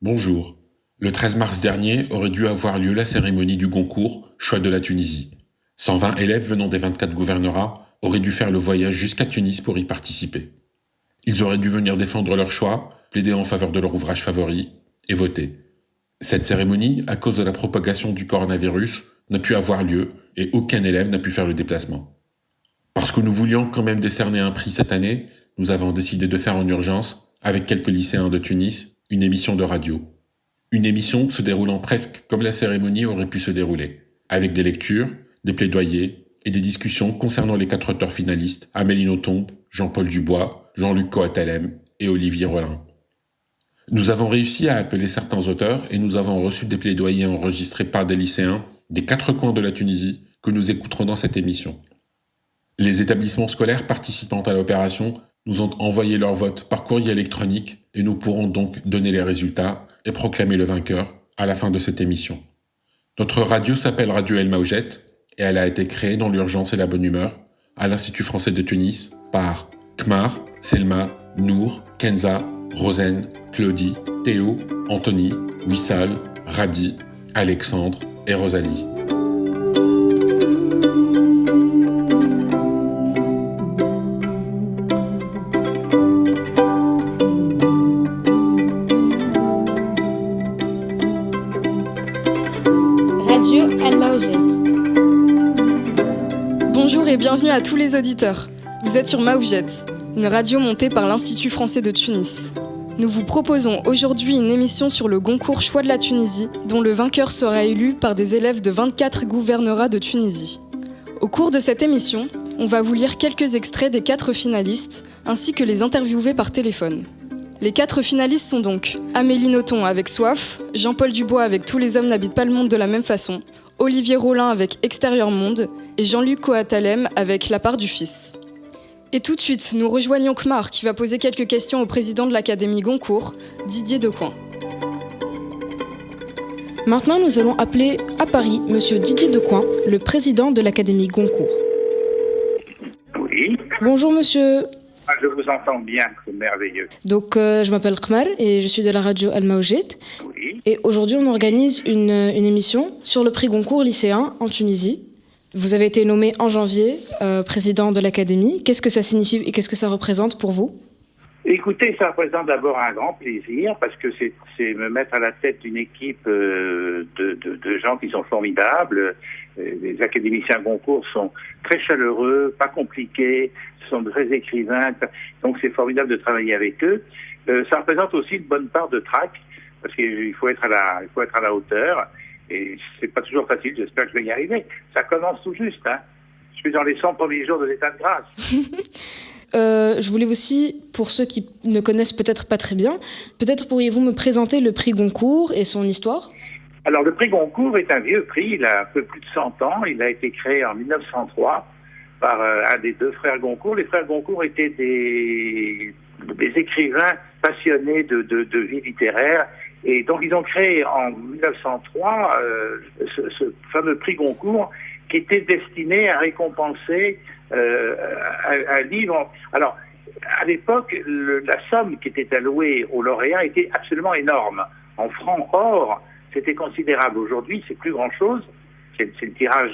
Bonjour. Le 13 mars dernier aurait dû avoir lieu la cérémonie du Goncourt, choix de la Tunisie. 120 élèves venant des 24 gouvernorats auraient dû faire le voyage jusqu'à Tunis pour y participer. Ils auraient dû venir défendre leur choix, plaider en faveur de leur ouvrage favori et voter. Cette cérémonie, à cause de la propagation du coronavirus, n'a pu avoir lieu et aucun élève n'a pu faire le déplacement. Parce que nous voulions quand même décerner un prix cette année, nous avons décidé de faire en urgence, avec quelques lycéens de Tunis, une émission de radio. Une émission se déroulant presque comme la cérémonie aurait pu se dérouler, avec des lectures, des plaidoyers et des discussions concernant les 4 auteurs finalistes, Amélie Nothomb, Jean-Paul Dubois, Jean-Luc Coatalem et Olivier Rollin. Nous avons réussi à appeler certains auteurs et nous avons reçu des plaidoyers enregistrés par des lycéens des 4 coins de la Tunisie que nous écouterons dans cette émission. Les établissements scolaires participant à l'opération nous ont envoyé leur vote par courrier électronique et nous pourrons donc donner les résultats et proclamer le vainqueur à la fin de cette émission. Notre radio s'appelle Radio El Maoujet et elle a été créée dans l'urgence et la bonne humeur à l'Institut français de Tunis par Kmar, Selma, Nour, Kenza, Rosen, Claudie, Théo, Anthony, Wissal, Radi, Alexandre et Rosalie. Radio El Maoujet. Bonjour et bienvenue à tous les auditeurs. Vous êtes sur Maoujet, une radio montée par l'Institut français de Tunis. Nous vous proposons aujourd'hui une émission sur le Goncourt Choix de la Tunisie, dont le vainqueur sera élu par des élèves de 24 gouvernorats de Tunisie. Au cours de cette émission, on va vous lire quelques extraits des 4 finalistes, ainsi que les interviewer par téléphone. Les 4 finalistes sont donc Amélie Nothomb avec Soif, Jean-Paul Dubois avec Tous les hommes n'habitent pas le monde de la même façon, Olivier Rollin avec Extérieur Monde et Jean-Luc Coatalem avec La part du fils. Et tout de suite, nous rejoignons Kmar qui va poser quelques questions au président de l'Académie Goncourt, Didier Decoing. Maintenant, nous allons appeler à Paris Monsieur Didier Decoing, le président de l'Académie Goncourt. Oui. Bonjour monsieur. Je vous entends bien, c'est merveilleux. Donc, je m'appelle Kmar et je suis de la radio Al Maoujet. Oui. Et aujourd'hui, on organise une émission sur le prix Goncourt lycéen en Tunisie. Vous avez été nommé en janvier président de l'Académie. Qu'est-ce que ça signifie et qu'est-ce que ça représente pour vous ? Écoutez, ça représente d'abord un grand plaisir parce que c'est me mettre à la tête d'une équipe de gens qui sont formidables. Les académiciens Goncourt sont très chaleureux, pas compliqués, sont très écrivains, donc c'est formidable de travailler avec eux. Ça représente aussi une bonne part de trac parce qu'il faut être à la hauteur. Et c'est pas toujours facile, j'espère que je vais y arriver. Ça commence tout juste, hein. Je suis dans les 100 premiers jours de l'état de grâce. Je voulais aussi, pour ceux qui ne connaissent peut-être pas très bien, peut-être pourriez-vous me présenter le prix Goncourt et son histoire ? Alors le prix Goncourt est un vieux prix, il a un peu plus de 100 ans. Il a été créé en 1903 par un des 2 frères Goncourt. Les frères Goncourt étaient des écrivains passionnés de vie littéraire. Et donc ils ont créé en 1903 ce fameux prix Goncourt qui était destiné à récompenser un livre. Alors à l'époque, la somme qui était allouée aux lauréats était absolument énorme. En francs or, c'était considérable. Aujourd'hui, c'est plus grand-chose. C'est le tirage,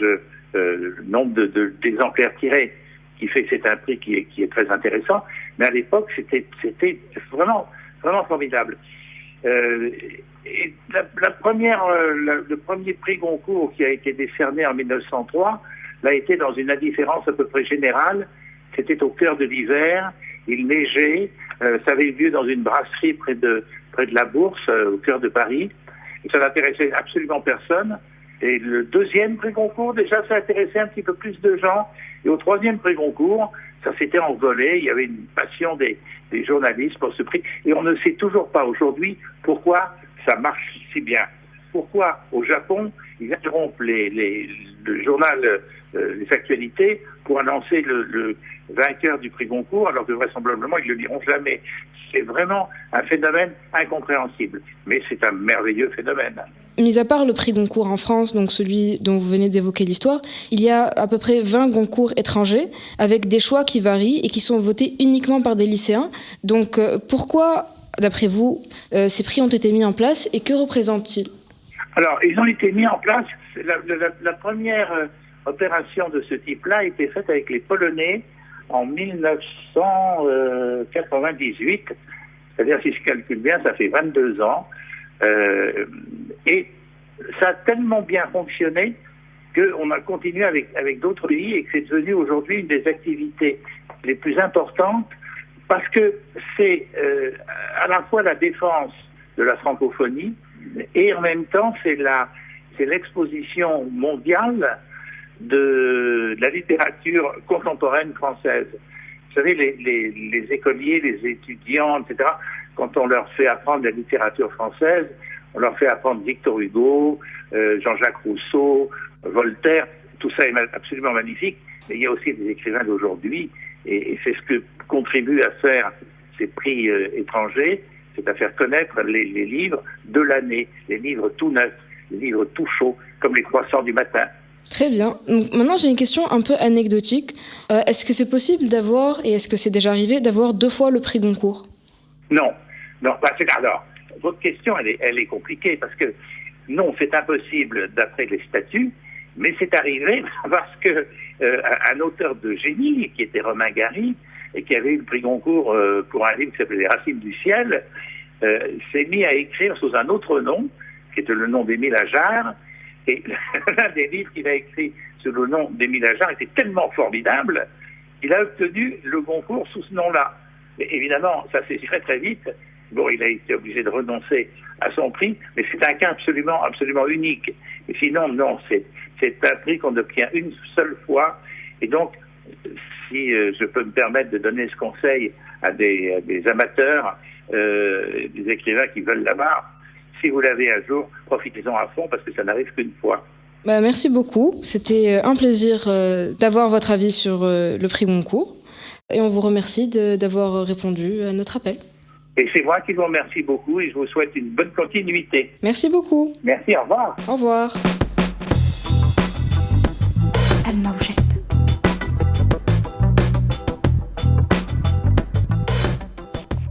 le nombre d'exemplaires tirés qui fait que c'est un prix qui est très intéressant. Mais à l'époque, c'était vraiment formidable. Et le premier prix Goncourt qui a été décerné en 1903 l'a été dans une indifférence à peu près générale. C'était au cœur de l'hiver, il neigeait, ça avait eu lieu dans une brasserie près de la Bourse, au cœur de Paris, et ça n'intéressait absolument personne. Et le 2e prix Goncourt, déjà, ça intéressait un petit peu plus de gens. Et au 3e prix Goncourt, ça s'était envolé. Il y avait une passion des journalistes pour ce prix. Et on ne sait toujours pas aujourd'hui pourquoi ça marche si bien. Pourquoi au Japon, ils interrompent le journal, les actualités, pour annoncer le vainqueur du prix Goncourt, alors que vraisemblablement, ils ne le diront jamais. C'est vraiment un phénomène incompréhensible. Mais c'est un merveilleux phénomène. Mis à part le prix Goncourt en France, donc celui dont vous venez d'évoquer l'histoire, il y a à peu près 20 Goncourt étrangers, avec des choix qui varient et qui sont votés uniquement par des lycéens. Donc pourquoi d'après vous, ces prix ont été mis en place et que représentent-ils ? Alors, ils ont été mis en place. La première opération de ce type-là a été faite avec les Polonais en 1998. C'est-à-dire, si je calcule bien, ça fait 22 ans. Et ça a tellement bien fonctionné qu'on a continué avec d'autres pays et que c'est devenu aujourd'hui une des activités les plus importantes parce que c'est à la fois la défense de la francophonie et en même temps c'est l'exposition mondiale de la littérature contemporaine française. Vous savez, les écoliers, les étudiants, etc., quand on leur fait apprendre la littérature française, on leur fait apprendre Victor Hugo, Jean-Jacques Rousseau, Voltaire, tout ça est absolument magnifique, mais il y a aussi des écrivains d'aujourd'hui, et c'est ce que contribuent à faire ces prix étrangers, c'est à faire connaître les livres de l'année, les livres tout neufs, les livres tout chauds, comme les croissants du matin. Très bien. Donc, maintenant, j'ai une question un peu anecdotique. Est-ce que c'est possible d'avoir, et est-ce que c'est déjà arrivé, d'avoir 2 fois le prix Goncourt ? Non. Alors, votre question, elle est compliquée, parce que non, c'est impossible d'après les statuts, mais c'est arrivé parce que un auteur de génie, qui était Romain Gary, et qui avait eu le prix Goncourt pour un livre qui s'appelait Les Racines du ciel, s'est mis à écrire sous un autre nom, qui était le nom d'Émile Ajar, et l'un des livres qu'il a écrit sous le nom d'Émile Ajar était tellement formidable qu'il a obtenu le Goncourt sous ce nom-là. Mais évidemment, ça s'est fait très vite. Bon, il a été obligé de renoncer à son prix, mais c'est un cas absolument unique. Et sinon, non, c'est un prix qu'on obtient une seule fois. Et donc, si je peux me permettre de donner ce conseil à des amateurs, des écrivains qui veulent l'avoir, si vous l'avez un jour, profitez-en à fond parce que ça n'arrive qu'une fois. Merci beaucoup. C'était un plaisir d'avoir votre avis sur le prix Goncourt. Et on vous remercie d'avoir répondu à notre appel. Et c'est moi qui vous remercie beaucoup et je vous souhaite une bonne continuité. Merci beaucoup. Merci, au revoir. Au revoir. الموجات.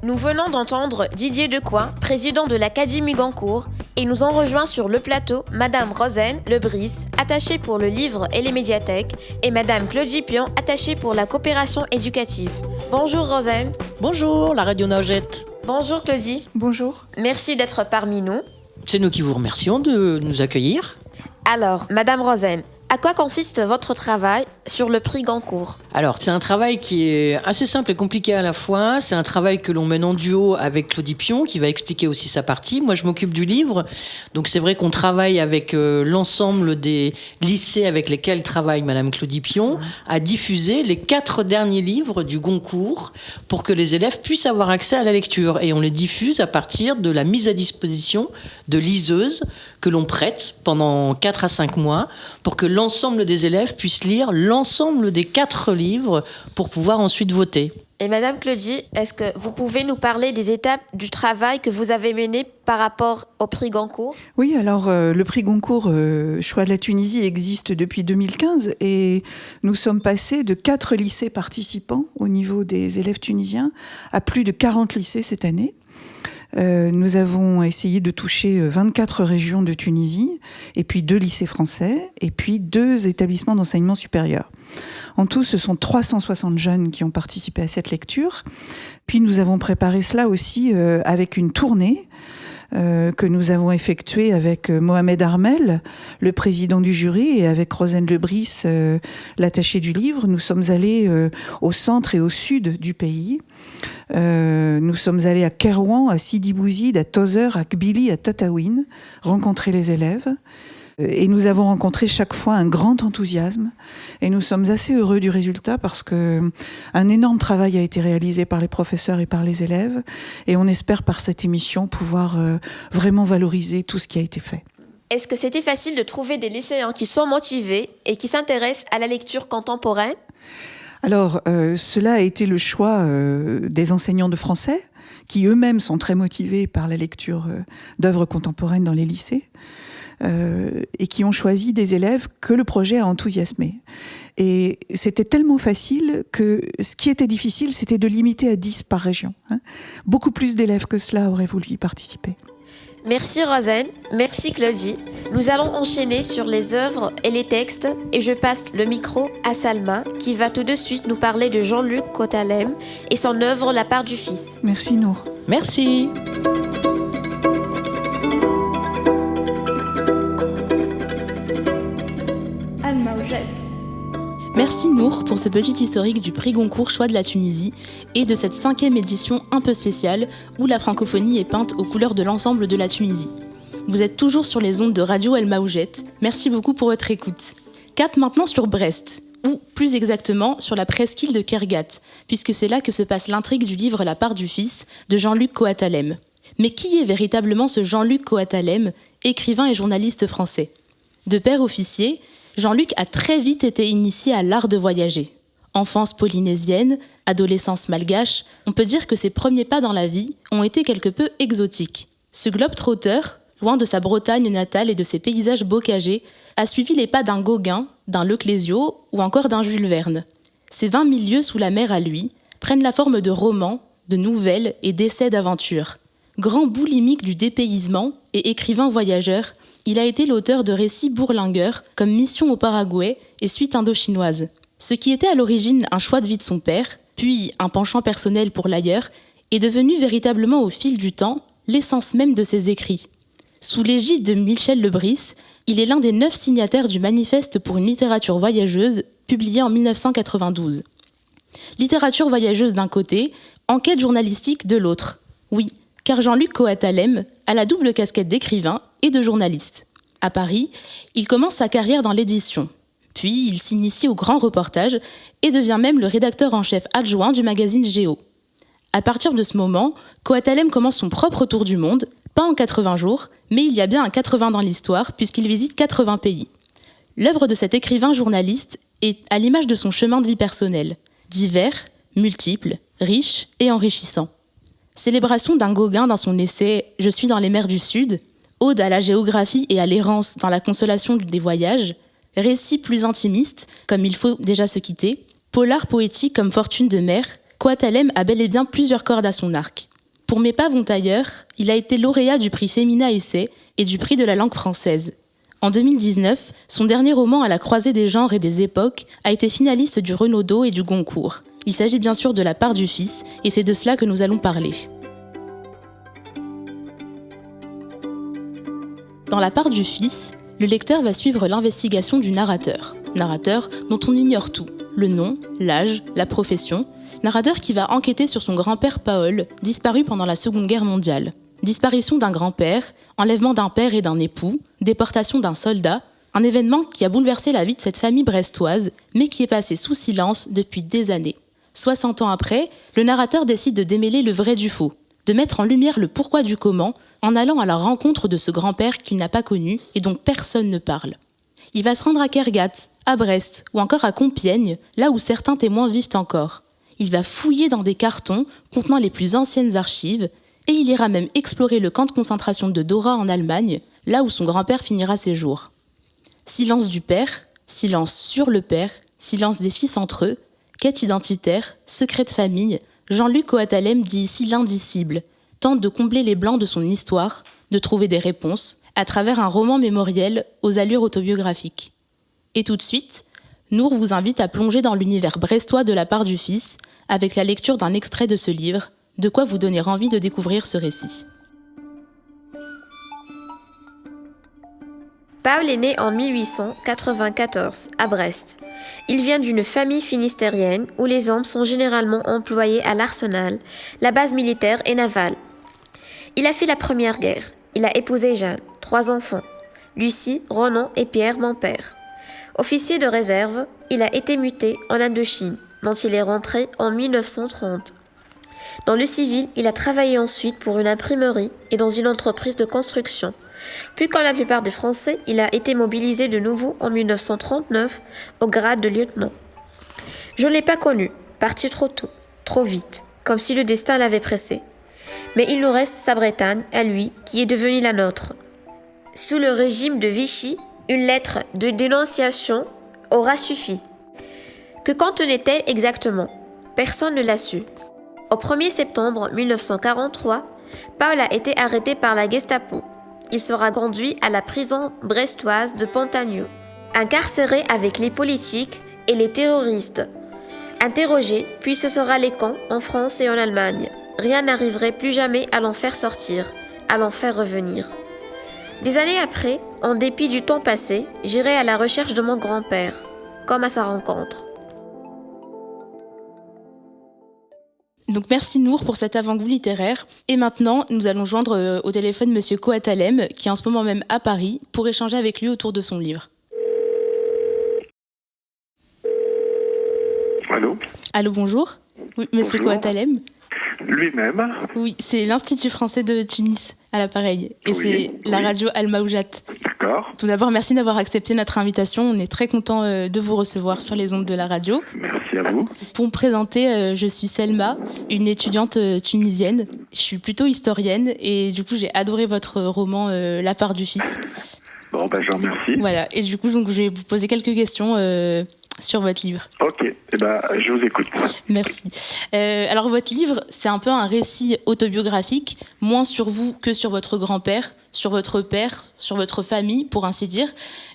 Nous venons d'entendre Didier Decoing, président de l'Académie Goncourt, et nous ont rejoint sur le plateau Madame Rosen Lebris, attachée pour le livre et les médiathèques, et Madame Claudie Pion, attachée pour la coopération éducative. Bonjour Rosen. Bonjour, la Radio Naugette. Bonjour Claudie. Bonjour. Merci d'être parmi nous. C'est nous qui vous remercions de nous accueillir. Alors, Madame Rosen, à quoi consiste votre travail sur le prix Goncourt ? Alors, c'est un travail qui est assez simple et compliqué à la fois. C'est un travail que l'on mène en duo avec Claudie Pion, qui va expliquer aussi sa partie. Moi, je m'occupe du livre. Donc, c'est vrai qu'on travaille avec l'ensemble des lycées avec lesquels travaille Madame Claudie Pion à diffuser les 4 derniers livres du Goncourt pour que les élèves puissent avoir accès à la lecture. Et on les diffuse à partir de la mise à disposition de liseuses que l'on prête pendant 4 à 5 mois pour que l'ensemble des élèves puissent lire l'ensemble des 4 livres pour pouvoir ensuite voter. Et Madame Claudie, est-ce que vous pouvez nous parler des étapes du travail que vous avez mené par rapport au prix Goncourt ? Oui, alors le prix Goncourt Choix de la Tunisie existe depuis 2015 et nous sommes passés de 4 lycées participants au niveau des élèves tunisiens à plus de 40 lycées cette année. Nous avons essayé de toucher 24 régions de Tunisie, et puis 2 lycées français, et puis 2 établissements d'enseignement supérieur. En tout, ce sont 360 jeunes qui ont participé à cette lecture. Puis nous avons préparé cela aussi avec une tournée que nous avons effectuée avec Mohamed Armel, le président du jury, et avec Rosen Lebris, l'attaché du livre. Nous sommes allés au centre et au sud du pays. Nous sommes allés à Kerouan, à Sidi Bouzid, à Tozeur, à Kbili, à Tataouine, rencontrer les élèves. Et nous avons rencontré chaque fois un grand enthousiasme. Et nous sommes assez heureux du résultat parce que un énorme travail a été réalisé par les professeurs et par les élèves. Et on espère par cette émission pouvoir vraiment valoriser tout ce qui a été fait. Est-ce que c'était facile de trouver des lycéens qui sont motivés et qui s'intéressent à la lecture contemporaine ? Alors, cela a été le choix des enseignants de français, qui eux-mêmes sont très motivés par la lecture d'œuvres contemporaines dans les lycées. et qui ont choisi des élèves que le projet a enthousiasmés. Et c'était tellement facile que ce qui était difficile, c'était de limiter à 10 par région. Beaucoup plus d'élèves que cela auraient voulu y participer. Merci Rosen, merci Claudie. Nous allons enchaîner sur les œuvres et les textes et je passe le micro à Salma qui va tout de suite nous parler de Jean-Luc Coatalem et son œuvre La part du fils. Merci Nour. Merci. Anne Maujette. Merci Nour pour ce petit historique du prix Goncourt Choix de la Tunisie et de cette 5e édition un peu spéciale où la francophonie est peinte aux couleurs de l'ensemble de la Tunisie. Vous êtes toujours sur les ondes de Radio El Maoujette. Merci beaucoup pour votre écoute. Cap maintenant sur Brest, ou plus exactement sur la presqu'île de Kergat, puisque c'est là que se passe l'intrigue du livre La part du fils de Jean-Luc Coatalem. Mais qui est véritablement ce Jean-Luc Coatalem, écrivain et journaliste français ? De père officier, Jean-Luc a très vite été initié à l'art de voyager. Enfance polynésienne, adolescence malgache, on peut dire que ses premiers pas dans la vie ont été quelque peu exotiques. Ce globe-trotter, loin de sa Bretagne natale et de ses paysages bocagés, a suivi les pas d'un Gauguin, d'un Le Clésio ou encore d'un Jules Verne. Ses 20 000 lieues sous la mer à lui prennent la forme de romans, de nouvelles et d'essais d'aventure. Grand boulimique du dépaysement et écrivain voyageur, il a été l'auteur de récits bourlingueurs comme Mission au Paraguay et Suite indochinoise. Ce qui était à l'origine un choix de vie de son père, puis un penchant personnel pour l'ailleurs, est devenu véritablement au fil du temps l'essence même de ses écrits. Sous l'égide de Michel Lebris, il est l'un des 9 signataires du Manifeste pour une littérature voyageuse, publié en 1992. Littérature voyageuse d'un côté, enquête journalistique de l'autre. Oui, car Jean-Luc Coatalem a la double casquette d'écrivain et de journaliste. À Paris, il commence sa carrière dans l'édition. Puis, il s'initie au grand reportage et devient même le rédacteur en chef adjoint du magazine Géo. À partir de ce moment, Coatalem commence son propre tour du monde, pas en 80 jours, mais il y a bien un 80 dans l'histoire puisqu'il visite 80 pays. L'œuvre de cet écrivain journaliste est à l'image de son chemin de vie personnel, divers, multiple, riche et enrichissant. Célébration d'un Gauguin dans son essai « Je suis dans les mers du Sud », ode à la géographie et à l'errance dans la consolation des voyages, récit plus intimiste, comme Il faut déjà se quitter, polar poétique comme Fortune de mer, Coatalem a bel et bien plusieurs cordes à son arc. Pour Mes pas vont ailleurs, il a été lauréat du prix Femina Essai et du prix de la langue française. En 2019, son dernier roman à la croisée des genres et des époques a été finaliste du Renaudot et du Goncourt. Il s'agit bien sûr de La part du fils, et c'est de cela que nous allons parler. Dans La part du fils, le lecteur va suivre l'investigation du narrateur dont on ignore tout, le nom, l'âge, la profession, narrateur qui va enquêter sur son grand-père Paul, disparu pendant la Seconde Guerre mondiale. Disparition d'un grand-père, enlèvement d'un père et d'un époux, déportation d'un soldat, un événement qui a bouleversé la vie de cette famille brestoise, mais qui est passé sous silence depuis des années. 60 ans après, le narrateur décide de démêler le vrai du faux, de mettre en lumière le pourquoi du comment, en allant à la rencontre de ce grand-père qu'il n'a pas connu et dont personne ne parle. Il va se rendre à Kergat, à Brest ou encore à Compiègne, là où certains témoins vivent encore. Il va fouiller dans des cartons contenant les plus anciennes archives et il ira même explorer le camp de concentration de Dora en Allemagne, là où son grand-père finira ses jours. Silence du père, silence sur le père, silence des fils entre eux, quête identitaire, secret de famille, Jean-Luc Coatalem dit ici l'indicible, tente de combler les blancs de son histoire, de trouver des réponses, à travers un roman mémoriel aux allures autobiographiques. Et tout de suite, Nour vous invite à plonger dans l'univers brestois de La part du fils, avec la lecture d'un extrait de ce livre, de quoi vous donner envie de découvrir ce récit. Paul est né en 1894 à Brest. Il vient d'une famille finistérienne où les hommes sont généralement employés à l'arsenal, la base militaire et navale. Il a fait la Première Guerre. Il a épousé Jeanne, 3 enfants, Lucie, Ronan et Pierre, mon père. Officier de réserve, il a été muté en Indochine, dont il est rentré en 1930. Dans le civil, il a travaillé ensuite pour une imprimerie et dans une entreprise de construction. Puis, comme la plupart des Français, il a été mobilisé de nouveau en 1939 au grade de lieutenant. Je ne l'ai pas connu, parti trop tôt, trop vite, comme si le destin l'avait pressé. Mais il nous reste sa Bretagne, à lui, qui est devenue la nôtre. Sous le régime de Vichy, une lettre de dénonciation aura suffi. Que contenait-elle exactement? Personne ne l'a su. Au 1er septembre 1943, Paul a été arrêté par la Gestapo. Il sera conduit à la prison brestoise de Pontagnou, incarcéré avec les politiques et les terroristes. Interrogé, puis ce sera les camps en France et en Allemagne. Rien n'arriverait plus jamais à l'en faire sortir, à l'en faire revenir. Des années après, en dépit du temps passé, j'irai à la recherche de mon grand-père, comme à sa rencontre. Donc merci Nour pour cet avant-goût littéraire. Et maintenant, nous allons joindre au téléphone Monsieur Koatalem, qui est en ce moment même à Paris, pour échanger avec lui autour de son livre. Allô ? Allô, bonjour. Oui, Monsieur Koatalem. Lui-même. Oui, c'est l'Institut français de Tunis à l'appareil. Et c'est la radio Al-Maoujat. D'accord. Tout d'abord, merci d'avoir accepté notre invitation. On est très content de vous recevoir sur les ondes de la radio. Merci à vous. Pour me présenter, je suis Selma, une étudiante tunisienne. Je suis plutôt historienne et du coup, j'ai adoré votre roman La part du fils. Bon, je vous remercie. Voilà, et du coup, donc, je vais vous poser quelques questions sur votre livre. Ok, je vous écoute. Merci. Alors, votre livre, c'est un peu un récit autobiographique, moins sur vous que sur votre grand-père, sur votre père, sur votre famille, pour ainsi dire.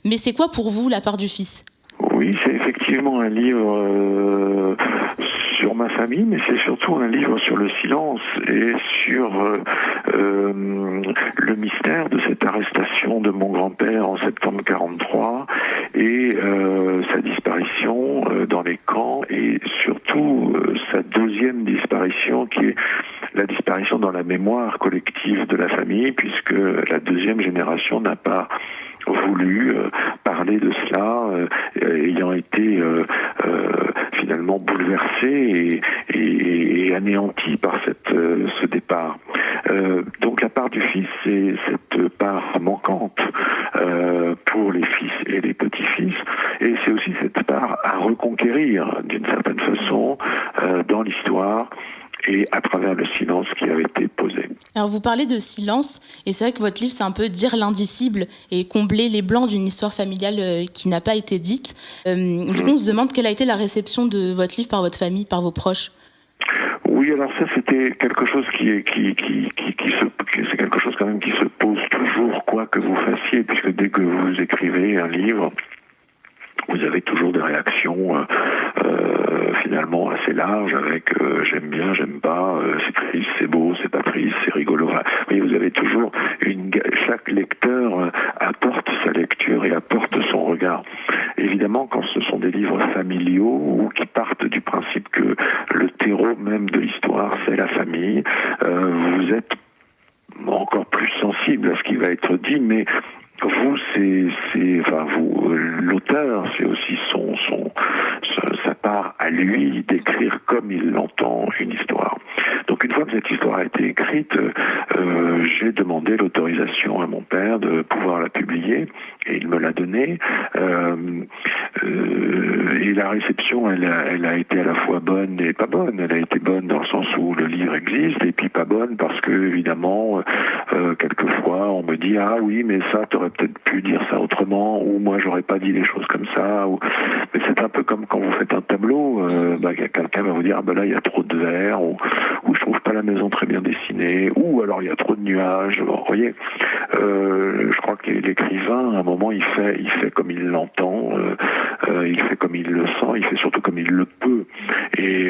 Mais c'est quoi pour vous La part du fils ? Oui, c'est effectivement un livre sur ma famille, mais c'est surtout un livre sur le silence et sur le mystère de cette arrestation de mon grand-père en septembre 1943 et sa disparition dans les camps et surtout sa deuxième disparition qui est la disparition dans la mémoire collective de la famille puisque la deuxième génération n'a pas voulu parler de cela, ayant été finalement bouleversé et anéanti par ce départ. Donc la part du fils, c'est cette part manquante pour les fils et les petits-fils, et c'est aussi cette part à reconquérir d'une certaine façon dans l'histoire, et à travers le silence qui avait été posé. Alors vous parlez de silence, et c'est vrai que votre livre, c'est un peu dire l'indicible et combler les blancs d'une histoire familiale qui n'a pas été dite. Du coup, on se demande quelle a été la réception de votre livre par votre famille, par vos proches. Oui, alors ça, c'était quelque chose c'est quelque chose quand même qui se pose toujours, quoi que vous fassiez, puisque dès que vous écrivez un livre, vous avez toujours des réactions finalement assez larges avec j'aime bien, j'aime pas, c'est triste, c'est beau, c'est pas triste, c'est rigolo. Enfin, oui, vous avez toujours chaque lecteur apporte sa lecture et apporte son regard. Évidemment, quand ce sont des livres familiaux ou qui partent du principe que le terreau même de l'histoire, c'est la famille, vous êtes encore plus sensible à ce qui va être dit, mais vous, l'auteur, c'est aussi sa part à lui d'écrire comme il l'entend une histoire. Donc une fois que cette histoire a été écrite, j'ai demandé l'autorisation à mon père de pouvoir la publier, et il me l'a donnée. Et la réception, elle a été à la fois bonne et pas bonne. Elle a été bonne dans le sens où le livre existe, et puis pas bonne parce que, évidemment, quelquefois, on me dit « Ah oui, mais ça, t'aurais peut-être pu dire ça autrement », ou « Moi, j'aurais pas dit les choses comme ça ». Mais c'est un peu comme quand vous faites un tableau, quelqu'un va vous dire « Ah ben là, il y a trop de verre », ou « Je trouve pas la maison très bien dessinée », ou alors « Il y a trop de nuages ». Vous voyez, je crois que l'écrivain, à un moment, il fait comme il l'entend, il fait comme il le sent, il fait surtout comme il le peut. Et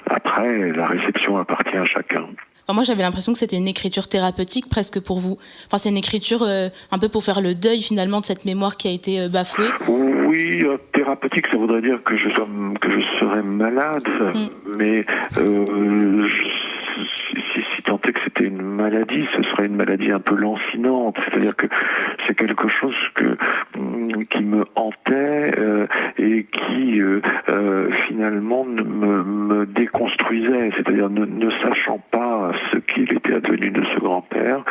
après, la réception appartient à chacun. Enfin, moi, j'avais l'impression que c'était une écriture thérapeutique presque pour vous. Enfin, c'est une écriture un peu pour faire le deuil finalement de cette mémoire qui a été bafouée. Oui, thérapeutique, ça voudrait dire que je serais malade, mais si tant est que c'était une maladie, ce serait une maladie un peu lancinante, c'est-à-dire que c'est quelque chose qui me hantait et qui finalement me déconstruisait, c'est-à-dire ne sachant pas ce qu'il était advenu de ce grand-père,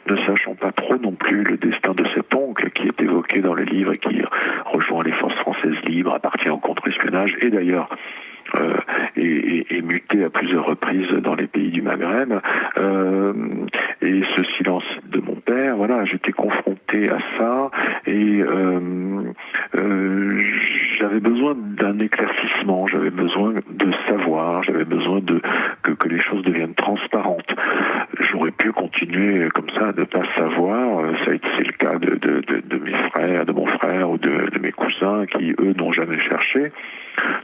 ne sachant pas trop non plus le destin de cet oncle qui est évoqué dans le livre et qui rejoint les forces françaises libres, appartient au contre-espionnage, et d'ailleurs et muté à plusieurs reprises dans les pays du Maghreb. Et ce silence de mon père, voilà, j'étais confronté à ça et j'avais besoin d'un éclaircissement, j'avais besoin de savoir, j'avais besoin que les choses deviennent transparentes. J'aurais pu continuer comme ça, de ne pas savoir. C'est le cas de mes frères, de mon frère ou de mes cousins qui, eux, n'ont jamais cherché.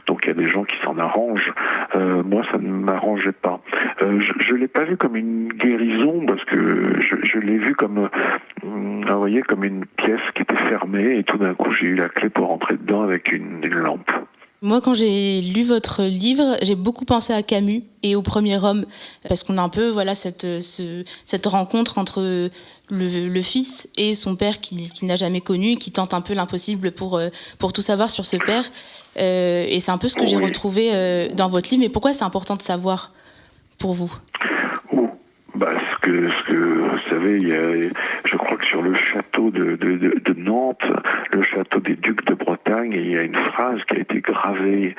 Donc il y a des gens qui s'en arrangent. Moi, ça ne m'arrangeait pas. Je l'ai pas vu comme une guérison parce que je l'ai vu comme, vous voyez, comme une pièce qui était fermée et tout d'un coup j'ai eu la clé pour rentrer dedans avec une lampe. Moi, quand j'ai lu votre livre, j'ai beaucoup pensé à Camus et au Premier Homme, parce qu'on a un peu cette rencontre entre le fils et son père qu'il n'a jamais connu, qui tente un peu l'impossible pour tout savoir sur ce père. Et c'est un peu ce que j'ai retrouvé dans votre livre. Mais pourquoi c'est important de savoir pour vous ? Ce que vous savez, je crois que sur le château de Nantes, le château des Ducs de Bretagne, il y a une phrase qui a été gravée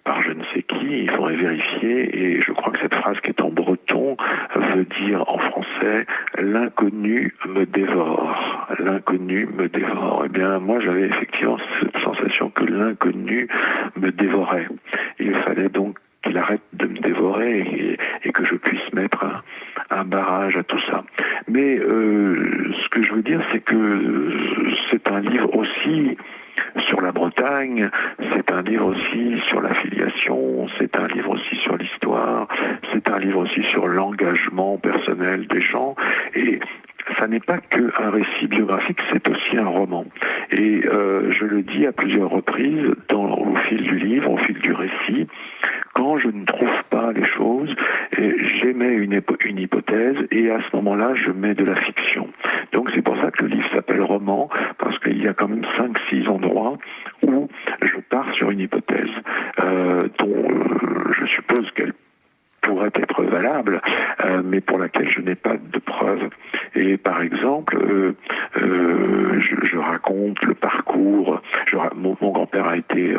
par je ne sais qui, il faudrait vérifier, et je crois que cette phrase qui est en breton veut dire en français « l'inconnu me dévore ». L'inconnu me dévore. Eh bien, moi, j'avais effectivement cette sensation que l'inconnu me dévorait. Il fallait donc qu'il arrête de me dévorer et que je puisse mettre un barrage à tout ça. Mais ce que je veux dire, c'est que c'est un livre aussi sur la Bretagne, c'est un livre aussi sur la filiation, c'est un livre aussi sur l'histoire, c'est un livre aussi sur l'engagement personnel des gens. Et ça n'est pas qu'un récit biographique, c'est aussi un roman. Et je le dis à plusieurs reprises au fil du livre, au fil du récit, quand je ne trouve pas les choses, j'émets une hypothèse et à ce moment-là, je mets de la fiction. Donc c'est pour ça que le livre s'appelle roman, parce qu'il y a quand même 5-6 endroits où je pars sur une hypothèse dont je suppose qu'elle pourrait être valable, mais pour laquelle je n'ai pas de preuves. Et par exemple, je raconte le parcours. Mon grand-père a été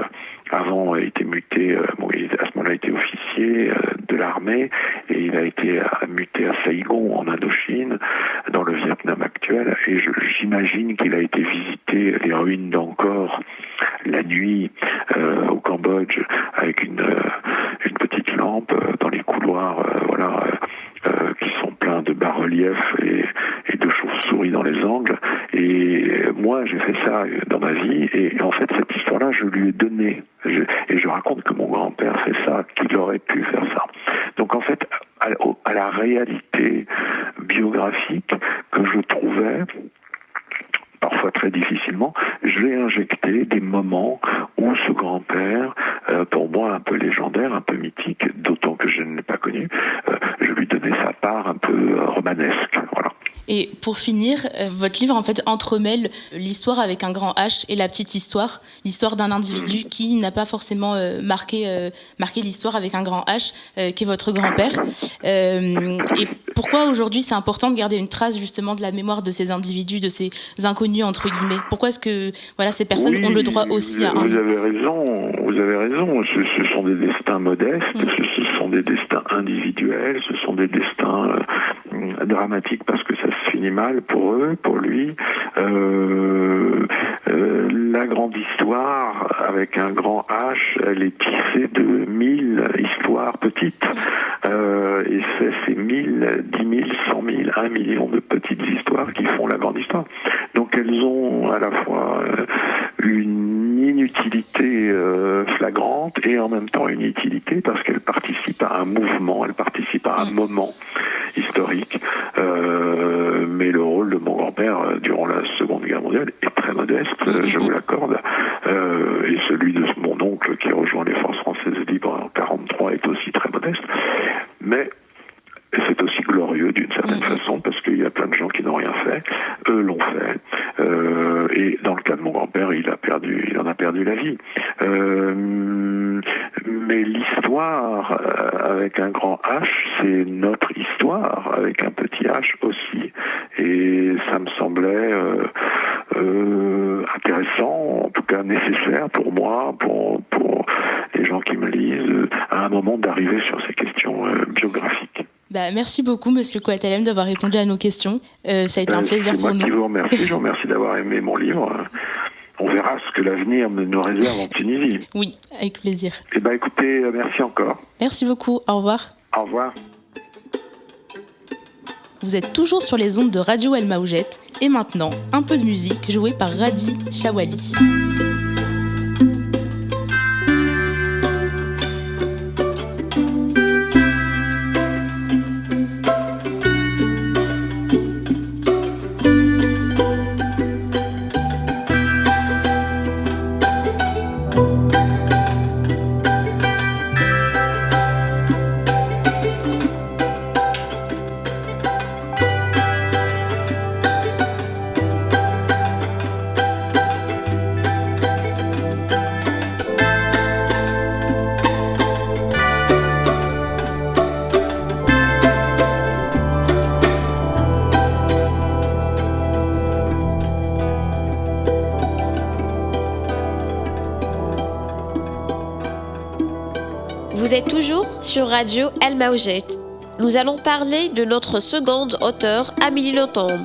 muté, à ce moment-là, il était officier de l'armée, et il a été muté à Saigon, en Indochine, dans le Vietnam actuel, et j'imagine qu'il a été visiter les ruines d'Angkor la nuit au Cambodge, avec une petite lampe dans les couloirs, qui sont pleins de bas-reliefs et de chauves-souris dans les angles. Et moi, j'ai fait ça dans ma vie, et en fait, cette histoire-là, je lui ai donné. Et je raconte que mon grand-père fait ça, qu'il aurait pu faire ça. Donc en fait, à la réalité biographique que je trouvais, parfois très difficilement, j'ai injecté des moments où ce grand-père, pour moi un peu légendaire, un peu mythique, d'autant que je ne l'ai pas connu, je lui donnais sa part un peu romanesque. Voilà. Et pour finir, votre livre en fait entremêle l'histoire avec un grand H et la petite histoire, l'histoire d'un individu qui n'a pas forcément marqué l'histoire avec un grand H, qui est votre grand-père. Et pourquoi aujourd'hui c'est important de garder une trace justement de la mémoire de ces individus, de ces inconnus entre guillemets ? Pourquoi est-ce que ces personnes ont le droit aussi à un... Vous avez raison. Ce sont des destins modestes, ce sont des destins individuels, ce sont des destins dramatiques parce que ça se finit mal pour eux, pour lui. La grande histoire, avec un grand H, elle est tissée de 1000 histoires petites. Et c'est ces 1000, 10 000, 100 000, 1 million de petites histoires qui font la grande histoire. Donc elles ont à la fois une inutilité flagrante et en même temps une utilité parce qu'elles participent à un mouvement, elles participent à un moment historique. Mais le rôle de mon grand-père durant la Seconde Guerre mondiale est très modeste, je vous l'accorde. Et celui de mon oncle qui rejoint les forces françaises libres en 1943 est aussi très modeste. Mais c'est aussi glorieux d'une certaine façon parce qu'il y a plein de gens qui n'ont rien fait. Eux l'ont fait. Et dans le cas de mon grand-père, il en a perdu la vie. Mais l'histoire avec un grand H, c'est notre histoire avec un petit H aussi. Et ça me semblait intéressant, en tout cas nécessaire pour moi, pour les gens qui me lisent, à un moment d'arriver sur ces questions biographiques. Merci beaucoup, Monsieur Kouatalem, d'avoir répondu à nos questions. Ça a été un plaisir pour nous. C'est moi qui vous remercie. Je vous remercie d'avoir aimé mon livre. On verra ce que l'avenir nous réserve en Tunisie. Oui, avec plaisir. Écoutez, merci encore. Merci beaucoup. Au revoir. Au revoir. Vous êtes toujours sur les ondes de Radio El Maoujet. Et maintenant, un peu de musique jouée par Radi Chawali. Vous êtes toujours sur Radio El Maoujet. Nous allons parler de notre seconde auteure, Amélie Nothomb.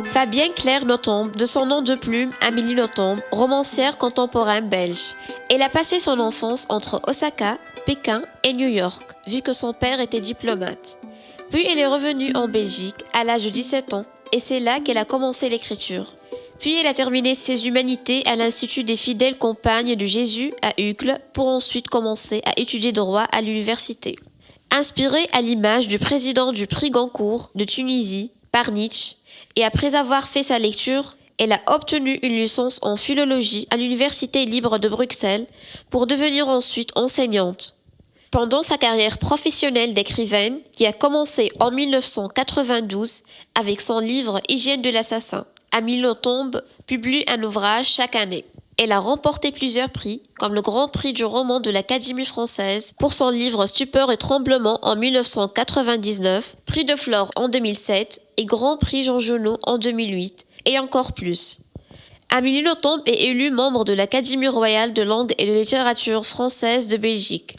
Fabienne Claire Nothomb, de son nom de plume Amélie Nothomb, romancière contemporaine belge. Elle a passé son enfance entre Osaka, Pékin et New York, vu que son père était diplomate. Puis elle est revenue en Belgique à l'âge de 17 ans, et c'est là qu'elle a commencé l'écriture. Puis elle a terminé ses humanités à l'Institut des Fidèles Compagnes de Jésus à Uccle pour ensuite commencer à étudier droit à l'université. Inspirée à l'image du président du prix Goncourt de Tunisie, par Nietzsche, et après avoir fait sa lecture, elle a obtenu une licence en philologie à l'Université libre de Bruxelles pour devenir ensuite enseignante. Pendant sa carrière professionnelle d'écrivaine, qui a commencé en 1992 avec son livre Hygiène de l'assassin, Amélie Nothomb publie un ouvrage chaque année. Elle a remporté plusieurs prix, comme le Grand Prix du roman de l'Académie française pour son livre Stupeur et tremblement en 1999, Prix de Flore en 2007 et Grand Prix Jean Genot en 2008, et encore plus. Amélie Nothomb est élue membre de l'Académie royale de langue et de littérature française de Belgique.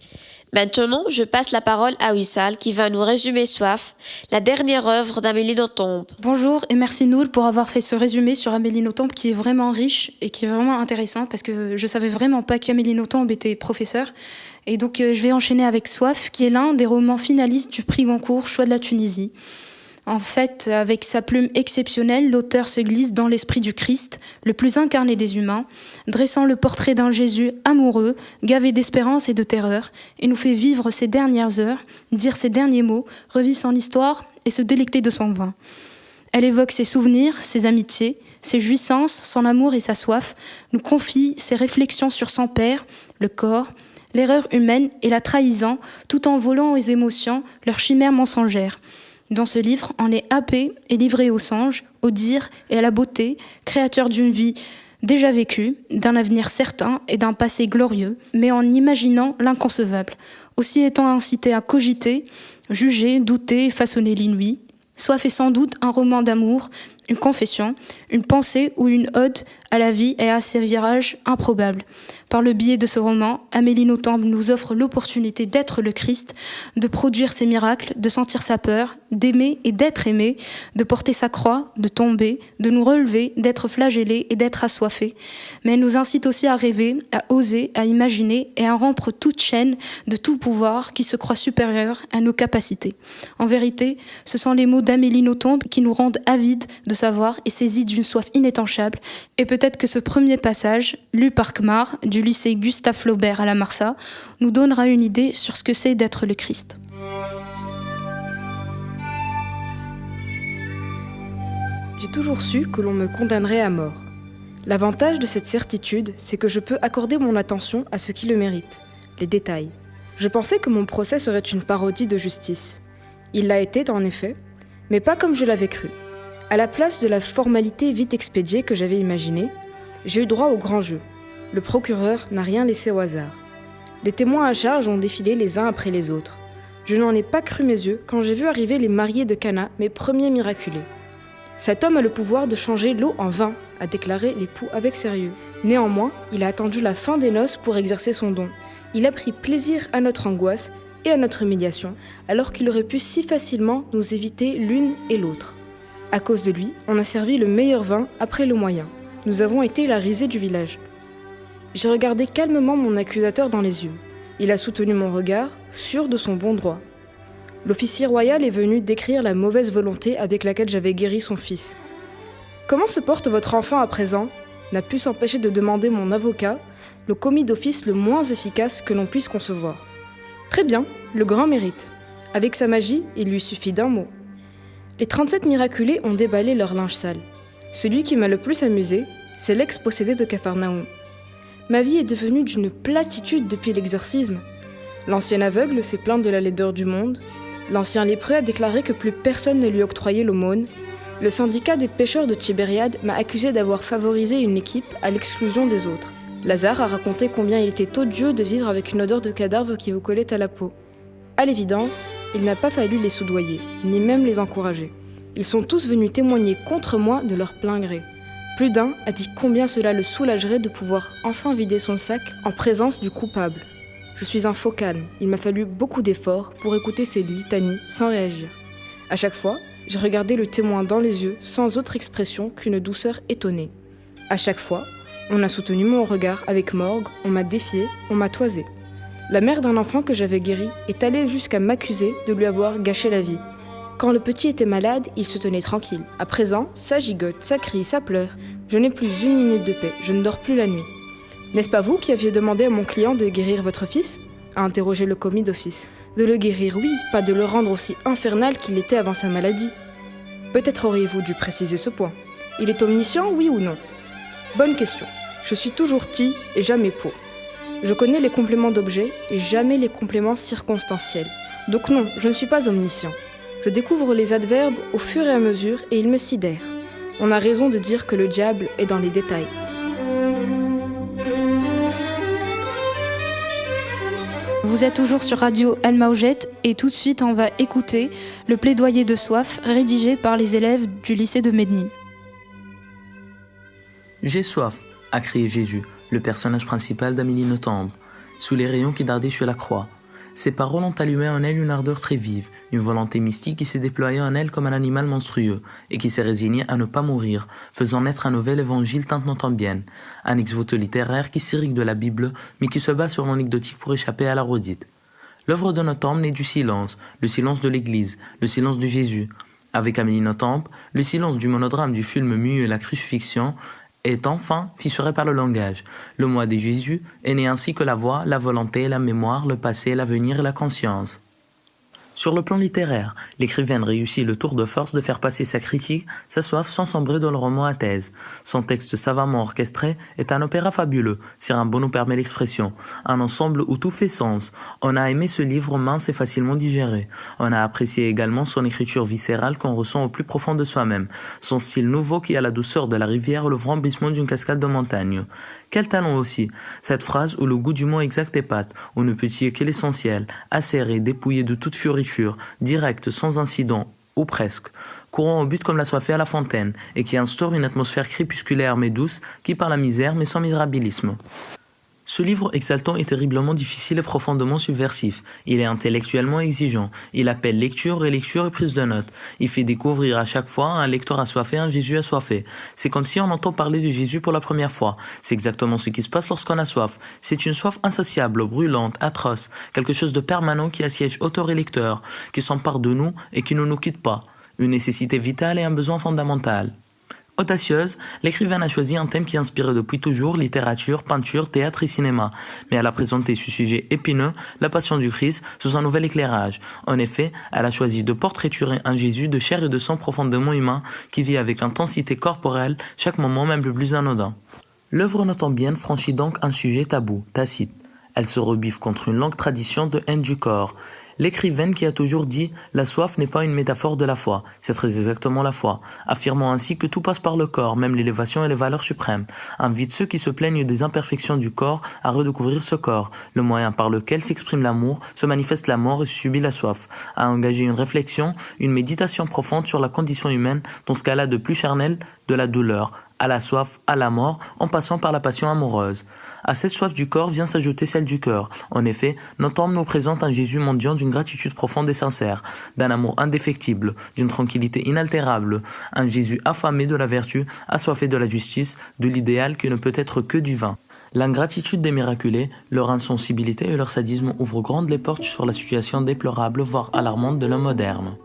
Maintenant, je passe la parole à Wissal qui va nous résumer Soif, la dernière œuvre d'Amélie Nothomb. Bonjour et merci Nour pour avoir fait ce résumé sur Amélie Nothomb qui est vraiment riche et qui est vraiment intéressant parce que je savais vraiment pas qu'Amélie Nothomb était professeure. Et donc je vais enchaîner avec Soif qui est l'un des romans finalistes du prix Goncourt Choix de la Tunisie. En fait, avec sa plume exceptionnelle, l'auteur se glisse dans l'esprit du Christ, le plus incarné des humains, dressant le portrait d'un Jésus amoureux, gavé d'espérance et de terreur, et nous fait vivre ses dernières heures, dire ses derniers mots, revivre son histoire et se délecter de son vin. Elle évoque ses souvenirs, ses amitiés, ses jouissances, son amour et sa soif, nous confie ses réflexions sur son père, le corps, l'erreur humaine et la trahison, tout en volant aux émotions, leurs chimères mensongères. Dans ce livre, on est happé et livré aux songes, au dire et à la beauté, créateur d'une vie déjà vécue, d'un avenir certain et d'un passé glorieux, mais en imaginant l'inconcevable, aussi étant incité à cogiter, juger, douter et façonner l'inouï. Soif est sans doute un roman d'amour, une confession, une pensée ou une ode à la vie et à ses virages improbables. Par le biais de ce roman, Amélie Nothomb nous offre l'opportunité d'être le Christ, de produire ses miracles, de sentir sa peur, d'aimer et d'être aimé, de porter sa croix, de tomber, de nous relever, d'être flagellé et d'être assoiffé. Mais elle nous incite aussi à rêver, à oser, à imaginer et à rompre toute chaîne de tout pouvoir qui se croit supérieur à nos capacités. En vérité, ce sont les mots d'Amélie Nothomb qui nous rendent avides de savoir et saisis d'une soif inétanchable. Et peut-être que ce premier passage, lu par Kmar, du lycée Gustave Flaubert à la Marsa, nous donnera une idée sur ce que c'est d'être le Christ. J'ai toujours su que l'on me condamnerait à mort. L'avantage de cette certitude, c'est que je peux accorder mon attention à ce qui le mérite, les détails. Je pensais que mon procès serait une parodie de justice. Il l'a été, en effet, mais pas comme je l'avais cru. À la place de la formalité vite expédiée que j'avais imaginée, j'ai eu droit au grand jeu. Le procureur n'a rien laissé au hasard. Les témoins à charge ont défilé les uns après les autres. Je n'en ai pas cru mes yeux quand j'ai vu arriver les mariés de Cana, mes premiers miraculés. Cet homme a le pouvoir de changer l'eau en vin, a déclaré l'époux avec sérieux. Néanmoins, il a attendu la fin des noces pour exercer son don. Il a pris plaisir à notre angoisse et à notre humiliation, alors qu'il aurait pu si facilement nous éviter l'une et l'autre. À cause de lui, on a servi le meilleur vin après le moyen. Nous avons été la risée du village. J'ai regardé calmement mon accusateur dans les yeux. Il a soutenu mon regard, sûr de son bon droit. L'officier royal est venu décrire la mauvaise volonté avec laquelle j'avais guéri son fils. « Comment se porte votre enfant à présent ?» n'a pu s'empêcher de demander mon avocat, le commis d'office le moins efficace que l'on puisse concevoir. « Très bien, le grand mérite. Avec sa magie, il lui suffit d'un mot. » Les 37 miraculés ont déballé leur linge sale. Celui qui m'a le plus amusé, c'est l'ex-possédé de Capharnaüm. Ma vie est devenue d'une platitude depuis l'exorcisme. L'ancien aveugle s'est plaint de la laideur du monde. L'ancien lépreux a déclaré que plus personne ne lui octroyait l'aumône. Le syndicat des pêcheurs de Tibériade m'a accusé d'avoir favorisé une équipe à l'exclusion des autres. Lazare a raconté combien il était odieux de vivre avec une odeur de cadavre qui vous collait à la peau. À l'évidence, il n'a pas fallu les soudoyer, ni même les encourager. Ils sont tous venus témoigner contre moi de leur plein gré. Plus d'un a dit combien cela le soulagerait de pouvoir enfin vider son sac en présence du coupable. Je suis un faux calme, il m'a fallu beaucoup d'efforts pour écouter ces litanies sans réagir. À chaque fois, j'ai regardé le témoin dans les yeux sans autre expression qu'une douceur étonnée. À chaque fois, on a soutenu mon regard avec morgue, on m'a défié, on m'a toisé. La mère d'un enfant que j'avais guéri est allée jusqu'à m'accuser de lui avoir gâché la vie. Quand le petit était malade, il se tenait tranquille. À présent, ça gigote, ça crie, ça pleure. Je n'ai plus une minute de paix, je ne dors plus la nuit. N'est-ce pas vous qui aviez demandé à mon client de guérir votre fils ? A interrogé le commis d'office. De le guérir, oui, pas de le rendre aussi infernal qu'il était avant sa maladie. Peut-être auriez-vous dû préciser ce point. Il est omniscient, oui ou non ? Bonne question. Je suis toujours ti et jamais po. Je connais les compléments d'objets et jamais les compléments circonstanciels. Donc non, je ne suis pas omniscient. Je découvre les adverbes au fur et à mesure et ils me sidèrent. On a raison de dire que le diable est dans les détails. Vous êtes toujours sur Radio Almaoujet et tout de suite on va écouter le plaidoyer de soif rédigé par les élèves du lycée de Mednine. J'ai soif, a crié Jésus, le personnage principal d'Amélie Nothomb, sous les rayons qui dardaient sur la croix. Ces paroles ont allumé en elle une ardeur très vive, une volonté mystique qui s'est déployée en elle comme un animal monstrueux, et qui s'est résignée à ne pas mourir, faisant naître un nouvel évangile tantnothambienne, un ex-voto littéraire qui s'irrigue de la Bible, mais qui se bat sur l'anecdotique pour échapper à la redite. L'œuvre de Nothomb naît du silence, le silence de l'Église, le silence de Jésus. Avec Amélie Nothomb, le silence du monodrame du film muet et la crucifixion est enfin fissuré par le langage. Le moi de Jésus est né ainsi que la voix, la volonté, la mémoire, le passé, l'avenir et la conscience. Sur le plan littéraire, l'écrivaine réussit le tour de force de faire passer sa critique, sa soif sans sombrer dans le roman à thèse. Son texte savamment orchestré est un opéra fabuleux, si un bon nous permet l'expression, un ensemble où tout fait sens. On a aimé ce livre mince et facilement digéré. On a apprécié également son écriture viscérale qu'on ressent au plus profond de soi-même, son style nouveau qui a la douceur de la rivière ou le vrombissement d'une cascade de montagne. Quel talent aussi, cette phrase où le goût du mot exact épate, où ne peut y être que l'essentiel, acéré, dépouillé de toute fioriture, direct, sans incident, ou presque, courant au but comme la soifée à la fontaine, et qui instaure une atmosphère crépusculaire mais douce, qui parle la misère mais sans misérabilisme. Ce livre exaltant est terriblement difficile et profondément subversif. Il est intellectuellement exigeant. Il appelle lecture, relecture et prise de notes. Il fait découvrir à chaque fois un lecteur assoiffé, un Jésus assoiffé. C'est comme si on entend parler de Jésus pour la première fois. C'est exactement ce qui se passe lorsqu'on a soif. C'est une soif insatiable, brûlante, atroce, quelque chose de permanent qui assiège auteur et lecteur, qui s'empare de nous et qui ne nous quitte pas. Une nécessité vitale et un besoin fondamental. Audacieuse, l'écrivaine a choisi un thème qui inspirait depuis toujours littérature, peinture, théâtre et cinéma, mais elle a présenté ce sujet épineux, la passion du Christ, sous un nouvel éclairage. En effet, elle a choisi de portraiturer un Jésus de chair et de sang profondément humain, qui vit avec intensité corporelle chaque moment même le plus anodin. L'œuvre nothambienne franchit donc un sujet tabou, tacite. Elle se rebiffe contre une longue tradition de haine du corps. L'écrivaine qui a toujours dit « La soif n'est pas une métaphore de la foi », c'est très exactement la foi, affirmant ainsi que tout passe par le corps, même l'élévation et les valeurs suprêmes, invite ceux qui se plaignent des imperfections du corps à redécouvrir ce corps, le moyen par lequel s'exprime l'amour, se manifeste la mort et se subit la soif, à engager une réflexion, une méditation profonde sur la condition humaine dans ce qu'elle a de plus charnel, de la douleur, à la soif, à la mort, en passant par la passion amoureuse. À cette soif du corps vient s'ajouter celle du cœur. En effet, notre tombe nous présente un Jésus mendiant d'une gratitude profonde et sincère, d'un amour indéfectible, d'une tranquillité inaltérable, un Jésus affamé de la vertu, assoiffé de la justice, de l'idéal qui ne peut être que du vin. L'ingratitude des miraculés, leur insensibilité et leur sadisme ouvrent grandes les portes sur la situation déplorable, voire alarmante de l'homme moderne.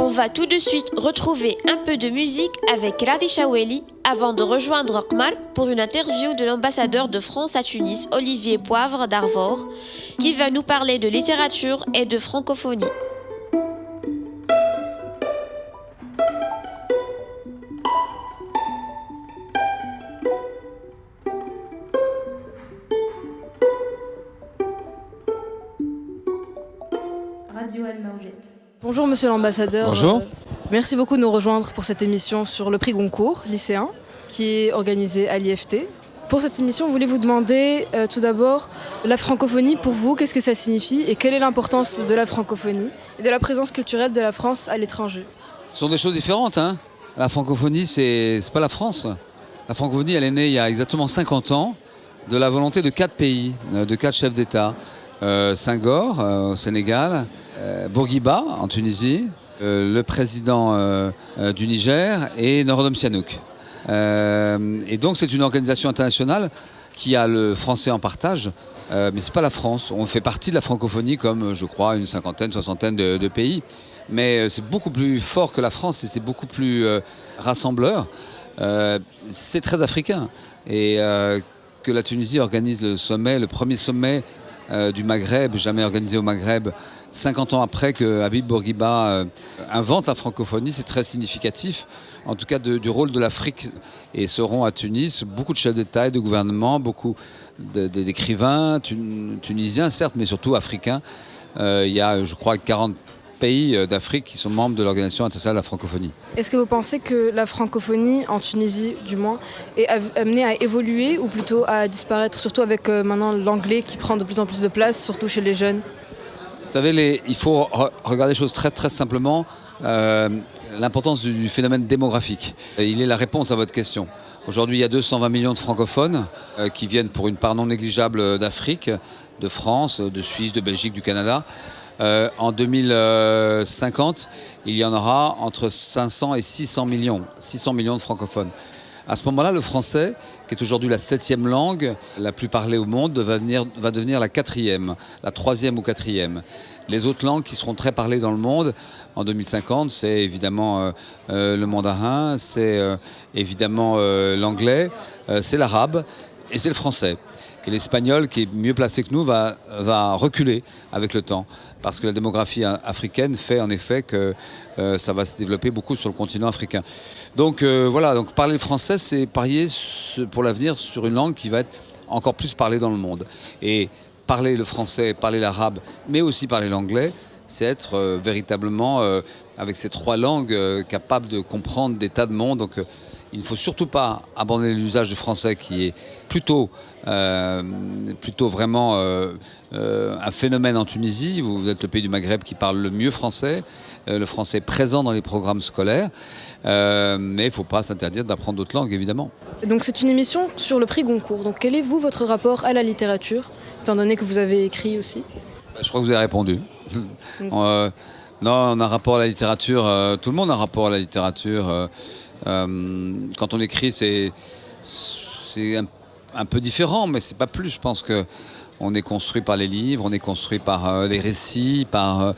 On va tout de suite retrouver un peu de musique avec Radisha Welli avant de rejoindre Okmar pour une interview de l'ambassadeur de France à Tunis, Olivier Poivre d'Arvor, qui va nous parler de littérature et de francophonie. Radio Al-Mawjet. Bonjour Monsieur l'ambassadeur. Bonjour. Merci beaucoup de nous rejoindre pour cette émission sur le prix Goncourt lycéen qui est organisée à l'IFT. Pour cette émission, je voulais vous demander tout d'abord la francophonie pour vous, qu'est-ce que ça signifie et quelle est l'importance de la francophonie et de la présence culturelle de la France à l'étranger? Ce sont des choses différentes. La francophonie, c'est pas la France. La francophonie, elle est née il y a exactement 50 ans de la volonté de 4 pays, de 4 chefs d'État. Senghor au Sénégal, Bourguiba en Tunisie, le président du Niger et Norodom Sihanouk. Et donc c'est une organisation internationale qui a le français en partage, mais c'est pas la France. On fait partie de la francophonie comme, je crois, une cinquantaine, soixantaine de pays. Mais c'est beaucoup plus fort que la France et c'est beaucoup plus rassembleur. C'est très africain. Et que la Tunisie organise le sommet, le premier sommet du Maghreb, jamais organisé au Maghreb, 50 ans après que Habib Bourguiba invente la francophonie, c'est très significatif, en tout cas du rôle de l'Afrique. Et seront à Tunis beaucoup de chefs d'État et de gouvernement, beaucoup d'écrivains tunisiens, certes, mais surtout africains. Il y a, je crois, 40 pays d'Afrique qui sont membres de l'Organisation internationale de la francophonie. Est-ce que vous pensez que la francophonie, en Tunisie du moins, est amenée à évoluer ou plutôt à disparaître, surtout avec maintenant l'anglais qui prend de plus en plus de place, surtout chez les jeunes? Vous savez, il faut regarder les choses très, très simplement. L'importance du phénomène démographique. Il est la réponse à votre question. Aujourd'hui, il y a 220 millions de francophones qui viennent pour une part non négligeable d'Afrique, de France, de Suisse, de Belgique, du Canada. En 2050, il y en aura entre 500 et 600 millions de francophones. À ce moment-là, le français, qui est aujourd'hui la 7e langue la plus parlée au monde, va devenir la 4e, la 3e ou 4e. Les autres langues qui seront très parlées dans le monde en 2050, c'est évidemment le mandarin, c'est évidemment l'anglais, c'est l'arabe et c'est le français. Et l'espagnol, qui est mieux placé que nous, va reculer avec le temps. Parce que la démographie africaine fait en effet que ça va se développer beaucoup sur le continent africain. Donc voilà, donc parler le français, c'est parier pour l'avenir sur une langue qui va être encore plus parlée dans le monde. Et parler le français, parler l'arabe, mais aussi parler l'anglais, c'est être véritablement, avec ces 3 langues, capable de comprendre des tas de mondes. Donc il ne faut surtout pas abandonner l'usage du français qui est plutôt vraiment un phénomène en Tunisie. Vous êtes le pays du Maghreb qui parle le mieux français. Le français est présent dans les programmes scolaires. Mais il ne faut pas s'interdire d'apprendre d'autres langues, évidemment. Donc c'est une émission sur le prix Goncourt. Donc quel est, vous, votre rapport à la littérature, étant donné que vous avez écrit aussi? Je crois que vous avez répondu. Non, on a un rapport à la littérature. Tout le monde a un rapport à la littérature. Quand on écrit, c'est un peu différent, mais c'est pas plus. Je pense qu'on est construit par les livres, on est construit par les récits, par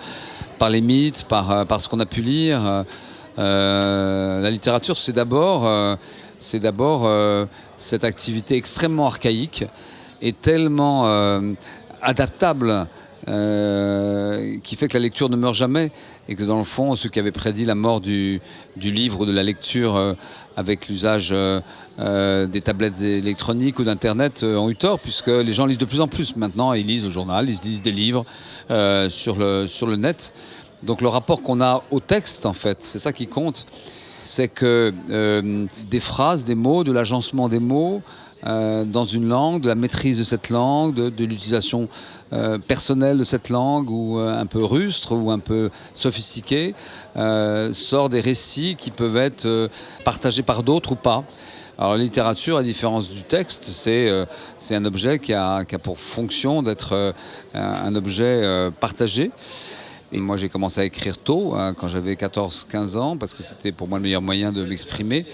les mythes, par ce qu'on a pu lire. La littérature, c'est d'abord cette activité extrêmement archaïque et tellement adaptable qui fait que la lecture ne meurt jamais et que dans le fond, ceux qui avaient prédit la mort du livre ou de la lecture avec l'usage des tablettes électroniques ou d'Internet ont eu tort, puisque les gens lisent de plus en plus maintenant. Ils lisent au journal, ils lisent des livres sur le net. Donc le rapport qu'on a au texte, en fait, c'est ça qui compte. C'est que des phrases, des mots, de l'agencement des mots dans une langue, de la maîtrise de cette langue, de l'utilisation personnelle de cette langue, ou un peu rustre, ou un peu sophistiquée, sort des récits qui peuvent être partagés par d'autres ou pas. Alors la littérature, à différence du texte, c'est un objet qui a pour fonction d'être un objet partagé. Et moi, j'ai commencé à écrire tôt, quand j'avais 14-15 ans, parce que c'était pour moi le meilleur moyen de m'exprimer.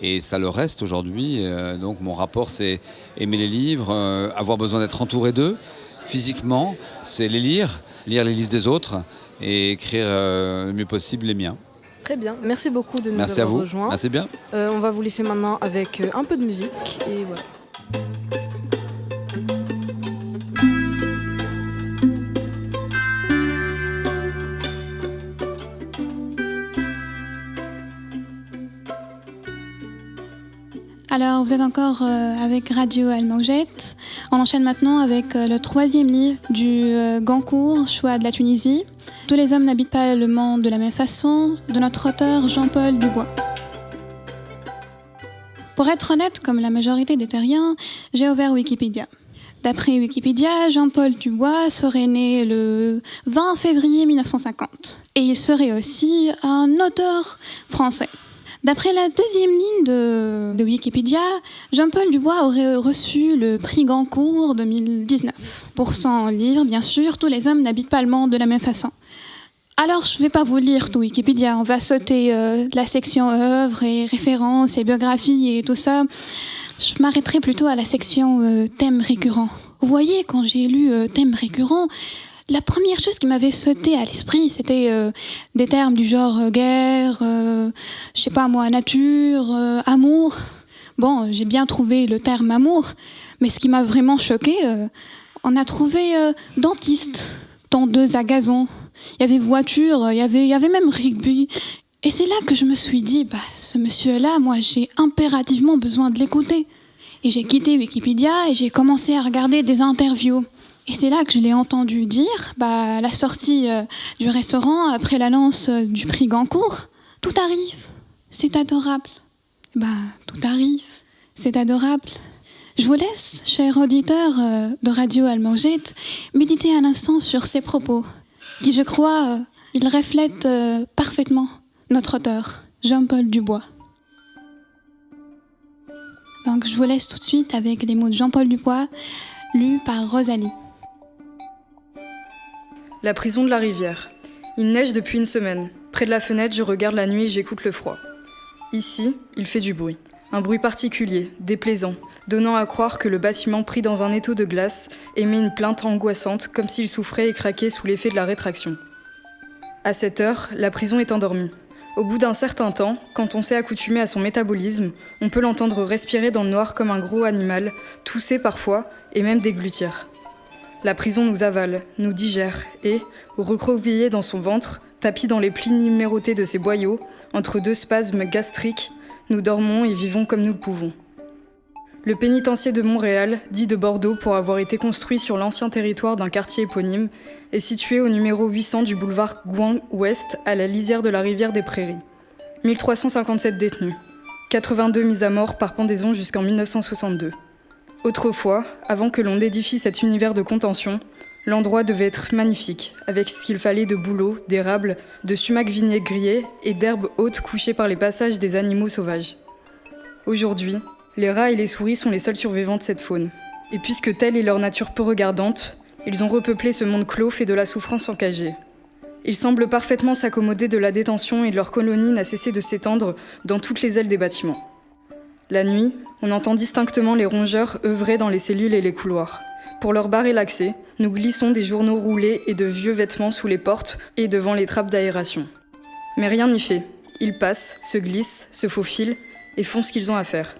Et ça le reste aujourd'hui. Donc mon rapport, c'est aimer les livres, avoir besoin d'être entouré d'eux, physiquement. C'est lire les livres des autres et écrire le mieux possible les miens. Très bien, merci beaucoup de nous merci avoir à vous. rejoints. Merci bien. On va vous laisser maintenant avec un peu de musique et voilà. Alors, vous êtes encore avec Radio Al-Mawjet. On enchaîne maintenant avec le 3e livre du Goncourt, Choix de la Tunisie. Tous les hommes n'habitent pas le monde de la même façon, de notre auteur Jean-Paul Dubois. Pour être honnête, comme la majorité des terriens, j'ai ouvert Wikipédia. D'après Wikipédia, Jean-Paul Dubois serait né le 20 février 1950. Et il serait aussi un auteur français. D'après la 2e ligne de Wikipédia, Jean-Paul Dubois aurait reçu le prix Goncourt 2019. Pour son livre, bien sûr, Tous les hommes n'habitent pas le monde de la même façon. Alors, je ne vais pas vous lire tout Wikipédia, on va sauter la section œuvres et références et biographies et tout ça. Je m'arrêterai plutôt à la section thèmes récurrents. Vous voyez, quand j'ai lu thèmes récurrents, la première chose qui m'avait sauté à l'esprit, c'était des termes du genre guerre, je sais pas moi, nature, amour. Bon, j'ai bien trouvé le terme amour, mais ce qui m'a vraiment choqué, on a trouvé dentiste, tondeuse à gazon, il y avait voiture, il y avait même rugby. Et c'est là que je me suis dit, ce monsieur-là, moi, j'ai impérativement besoin de l'écouter. Et j'ai quitté Wikipédia et j'ai commencé à regarder des interviews. Et c'est là que je l'ai entendu dire, à la sortie du restaurant, après l'annonce du prix Goncourt, tout arrive, c'est adorable. Tout arrive, c'est adorable. Je vous laisse, chers auditeurs de Radio Al-Mawjet, méditer un instant sur ces propos, qui, je crois, ils reflètent parfaitement notre auteur, Jean-Paul Dubois. Donc je vous laisse tout de suite avec les mots de Jean-Paul Dubois, lus par Rosalie. La prison de la rivière. Il neige depuis une semaine. Près de la fenêtre, je regarde la nuit et j'écoute le froid. Ici, il fait du bruit. Un bruit particulier, déplaisant, donnant à croire que le bâtiment pris dans un étau de glace émet une plainte angoissante comme s'il souffrait et craquait sous l'effet de la rétraction. À cette heure, la prison est endormie. Au bout d'un certain temps, quand on s'est accoutumé à son métabolisme, on peut l'entendre respirer dans le noir comme un gros animal, tousser parfois et même déglutir. La prison nous avale, nous digère et, recroquevillé dans son ventre, tapi dans les plis numérotés de ses boyaux, entre deux spasmes gastriques, nous dormons et vivons comme nous le pouvons. Le pénitencier de Montréal, dit de Bordeaux pour avoir été construit sur l'ancien territoire d'un quartier éponyme, est situé au numéro 800 du boulevard Gouin-Ouest, à la lisière de la rivière des Prairies. 1357 détenus, 82 mis à mort par pendaison jusqu'en 1962. Autrefois, avant que l'on édifie cet univers de contention, l'endroit devait être magnifique, avec ce qu'il fallait de bouleaux, d'érables, de sumacs vinaigriers et d'herbes hautes couchées par les passages des animaux sauvages. Aujourd'hui, les rats et les souris sont les seuls survivants de cette faune. Et puisque telle est leur nature peu regardante, ils ont repeuplé ce monde clos fait de la souffrance encagée. Ils semblent parfaitement s'accommoder de la détention et leur colonie n'a cessé de s'étendre dans toutes les ailes des bâtiments. La nuit, on entend distinctement les rongeurs œuvrer dans les cellules et les couloirs. Pour leur barrer l'accès, nous glissons des journaux roulés et de vieux vêtements sous les portes et devant les trappes d'aération. Mais rien n'y fait. Ils passent, se glissent, se faufilent et font ce qu'ils ont à faire.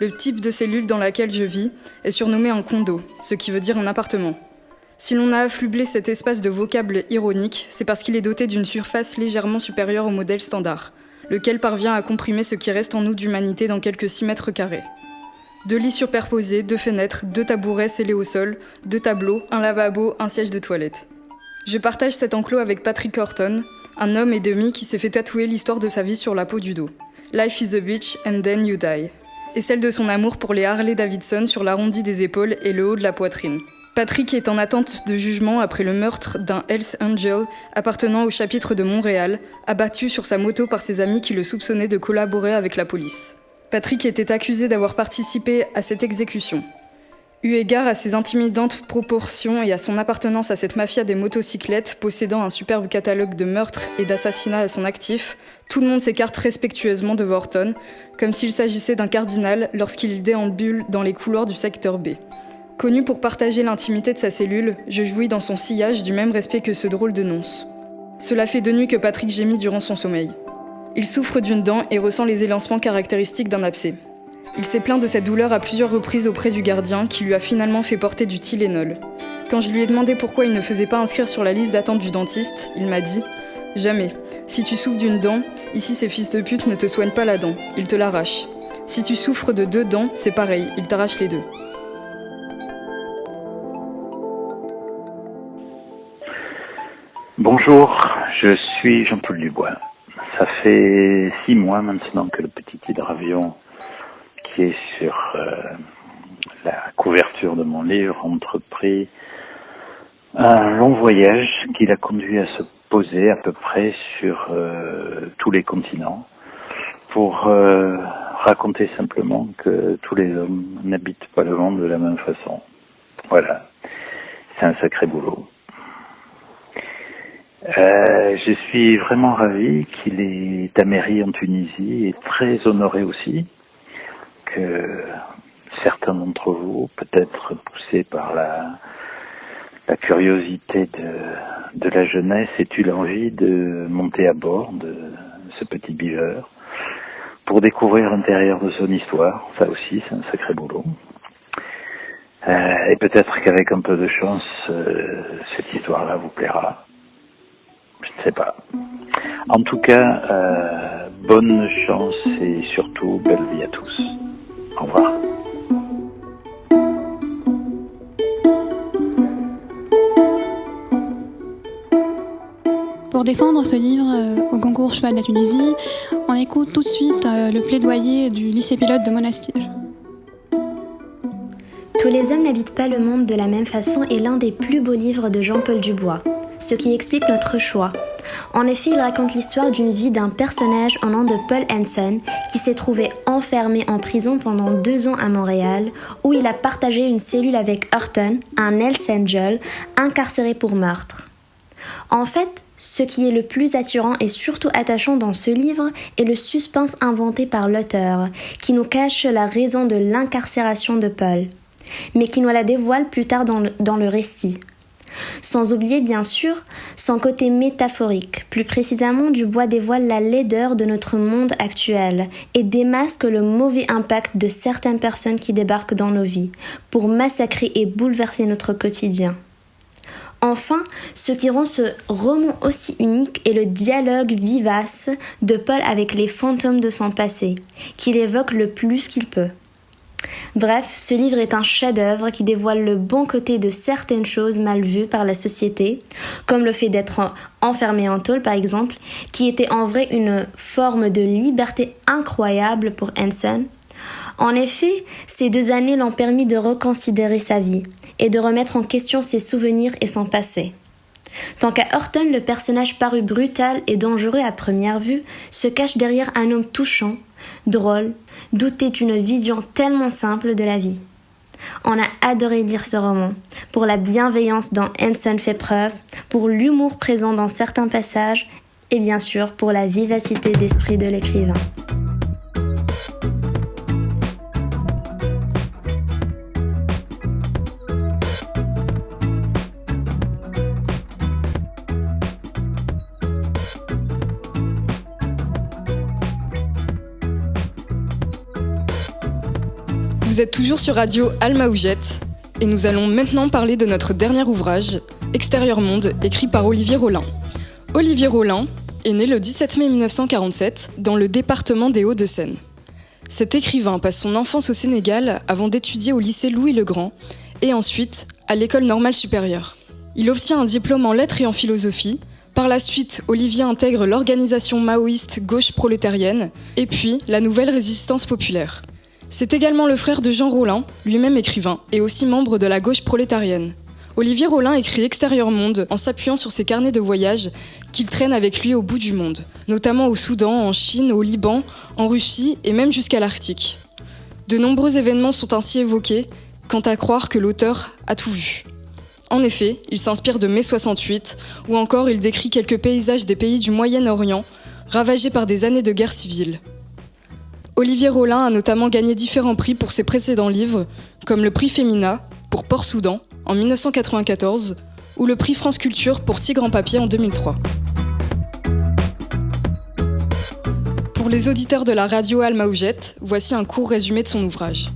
Le type de cellule dans laquelle je vis est surnommé un condo, ce qui veut dire un appartement. Si l'on a affublé cet espace de vocables ironiques, c'est parce qu'il est doté d'une surface légèrement supérieure au modèle standard, lequel parvient à comprimer ce qui reste en nous d'humanité dans quelques 6 mètres carrés. 2 lits superposés, 2 fenêtres, 2 tabourets scellés au sol, 2 tableaux, un lavabo, un siège de toilette. Je partage cet enclos avec Patrick Horton, un homme et demi qui s'est fait tatouer l'histoire de sa vie sur la peau du dos. Life is a bitch and then you die. Et celle de son amour pour les Harley-Davidson sur l'arrondi des épaules et le haut de la poitrine. Patrick est en attente de jugement après le meurtre d'un Hells Angel appartenant au chapitre de Montréal, abattu sur sa moto par ses amis qui le soupçonnaient de collaborer avec la police. Patrick était accusé d'avoir participé à cette exécution. Eu égard à ses intimidantes proportions et à son appartenance à cette mafia des motocyclettes possédant un superbe catalogue de meurtres et d'assassinats à son actif, tout le monde s'écarte respectueusement de Horton, comme s'il s'agissait d'un cardinal lorsqu'il déambule dans les couloirs du secteur B. Connu pour partager l'intimité de sa cellule, je jouis dans son sillage du même respect que ce drôle de nonce. Cela fait 2 nuits que Patrick gémit durant son sommeil. Il souffre d'une dent et ressent les élancements caractéristiques d'un abcès. Il s'est plaint de cette douleur à plusieurs reprises auprès du gardien qui lui a finalement fait porter du Tylenol. Quand je lui ai demandé pourquoi il ne faisait pas inscrire sur la liste d'attente du dentiste, il m'a dit « Jamais. Si tu souffres d'une dent, ici ces fils de pute ne te soignent pas la dent, ils te l'arrachent. Si tu souffres de 2 dents, c'est pareil, ils t'arrachent les 2. » Bonjour, je suis Jean-Paul Dubois. Ça fait 6 mois maintenant que le petit hydravion qui est sur la couverture de mon livre a entrepris un long voyage qui l'a conduit à se poser à peu près sur tous les continents pour raconter simplement que tous les hommes n'habitent pas le monde de la même façon. Voilà, c'est un sacré boulot. Je suis vraiment ravi qu'il est à Mairie en Tunisie et très honoré aussi que certains d'entre vous, peut-être poussés par la curiosité de la jeunesse, aient eu l'envie de monter à bord de ce petit beaver pour découvrir l'intérieur de son histoire. Ça aussi, c'est un sacré boulot. Et peut-être qu'avec un peu de chance, cette histoire-là vous plaira. Je ne sais pas. En tout cas, bonne chance et surtout belle vie à tous. Au revoir. Pour défendre ce livre au concours Choix de la Tunisie, on écoute tout de suite le plaidoyer du lycée pilote de Monastir. Tous les hommes n'habitent pas le monde de la même façon est l'un des plus beaux livres de Jean-Paul Dubois, ce qui explique notre choix. En effet, il raconte l'histoire d'une vie d'un personnage au nom de Paul Hanson qui s'est trouvé enfermé en prison pendant 2 ans à Montréal, où il a partagé une cellule avec Horton, un Hells Angel, incarcéré pour meurtre. En fait, ce qui est le plus attirant et surtout attachant dans ce livre est le suspense inventé par l'auteur, qui nous cache la raison de l'incarcération de Paul, mais qui nous la dévoile plus tard dans le récit. Sans oublier bien sûr son côté métaphorique. Plus précisément, Dubois dévoile la laideur de notre monde actuel et démasque le mauvais impact de certaines personnes qui débarquent dans nos vies pour massacrer et bouleverser notre quotidien. Enfin, ce qui rend ce roman aussi unique est le dialogue vivace de Paul avec les fantômes de son passé, qu'il évoque le plus qu'il peut. Bref, ce livre est un chef-d'œuvre qui dévoile le bon côté de certaines choses mal vues par la société, comme le fait d'être enfermé en tôle par exemple, qui était en vrai une forme de liberté incroyable pour Hanson. En effet, ces 2 années l'ont permis de reconsidérer sa vie et de remettre en question ses souvenirs et son passé. Tant qu'à Horton, le personnage paru brutal et dangereux à première vue se cache derrière un homme touchant, drôle, douté d'une vision tellement simple de la vie. On a adoré lire ce roman, pour la bienveillance dont Hanson fait preuve, pour l'humour présent dans certains passages et bien sûr pour la vivacité d'esprit de l'écrivain. Vous êtes toujours sur Radio Almaoujette Et nous allons maintenant parler de notre dernier ouvrage, Extérieur Monde, écrit par Olivier Rollin. Olivier Rollin est né le 17 mai 1947 dans le département des Hauts-de-Seine. Cet écrivain passe son enfance au Sénégal avant d'étudier au lycée Louis-le-Grand et ensuite à l'école normale supérieure. Il obtient un diplôme en lettres et en philosophie. Par la suite, Olivier intègre l'organisation maoïste gauche prolétarienne et puis la nouvelle résistance populaire. C'est également le frère de Jean Rollin, lui-même écrivain et aussi membre de la gauche prolétarienne. Olivier Rollin écrit Extérieur Monde en s'appuyant sur ses carnets de voyage qu'il traîne avec lui au bout du monde, notamment au Soudan, en Chine, au Liban, en Russie et même jusqu'à l'Arctique. De nombreux événements sont ainsi évoqués, quant à croire que l'auteur a tout vu. En effet, il s'inspire de mai 68, ou encore il décrit quelques paysages des pays du Moyen-Orient, ravagés par des années de guerre civile. Olivier Rollin a notamment gagné différents prix pour ses précédents livres, comme le prix Femina pour Port-Soudan en 1994 ou le prix France Culture pour Tigre en papier en 2003. Pour les auditeurs de la radio Alma-Oujette, voici un court résumé de son ouvrage.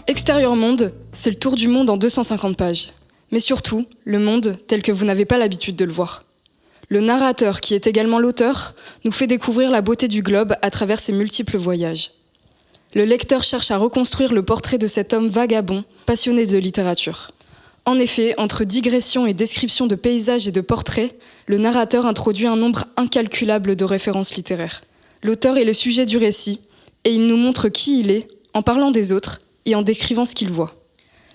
Extérieur Monde, c'est le tour du monde en 250 pages. Mais surtout, le monde tel que vous n'avez pas l'habitude de le voir. Le narrateur, qui est également l'auteur, nous fait découvrir la beauté du globe à travers ses multiples voyages. Le lecteur cherche à reconstruire le portrait de cet homme vagabond, passionné de littérature. En effet, entre digressions et descriptions de paysages et de portraits, le narrateur introduit un nombre incalculable de références littéraires. L'auteur est le sujet du récit, et il nous montre qui il est, en parlant des autres et en décrivant ce qu'il voit.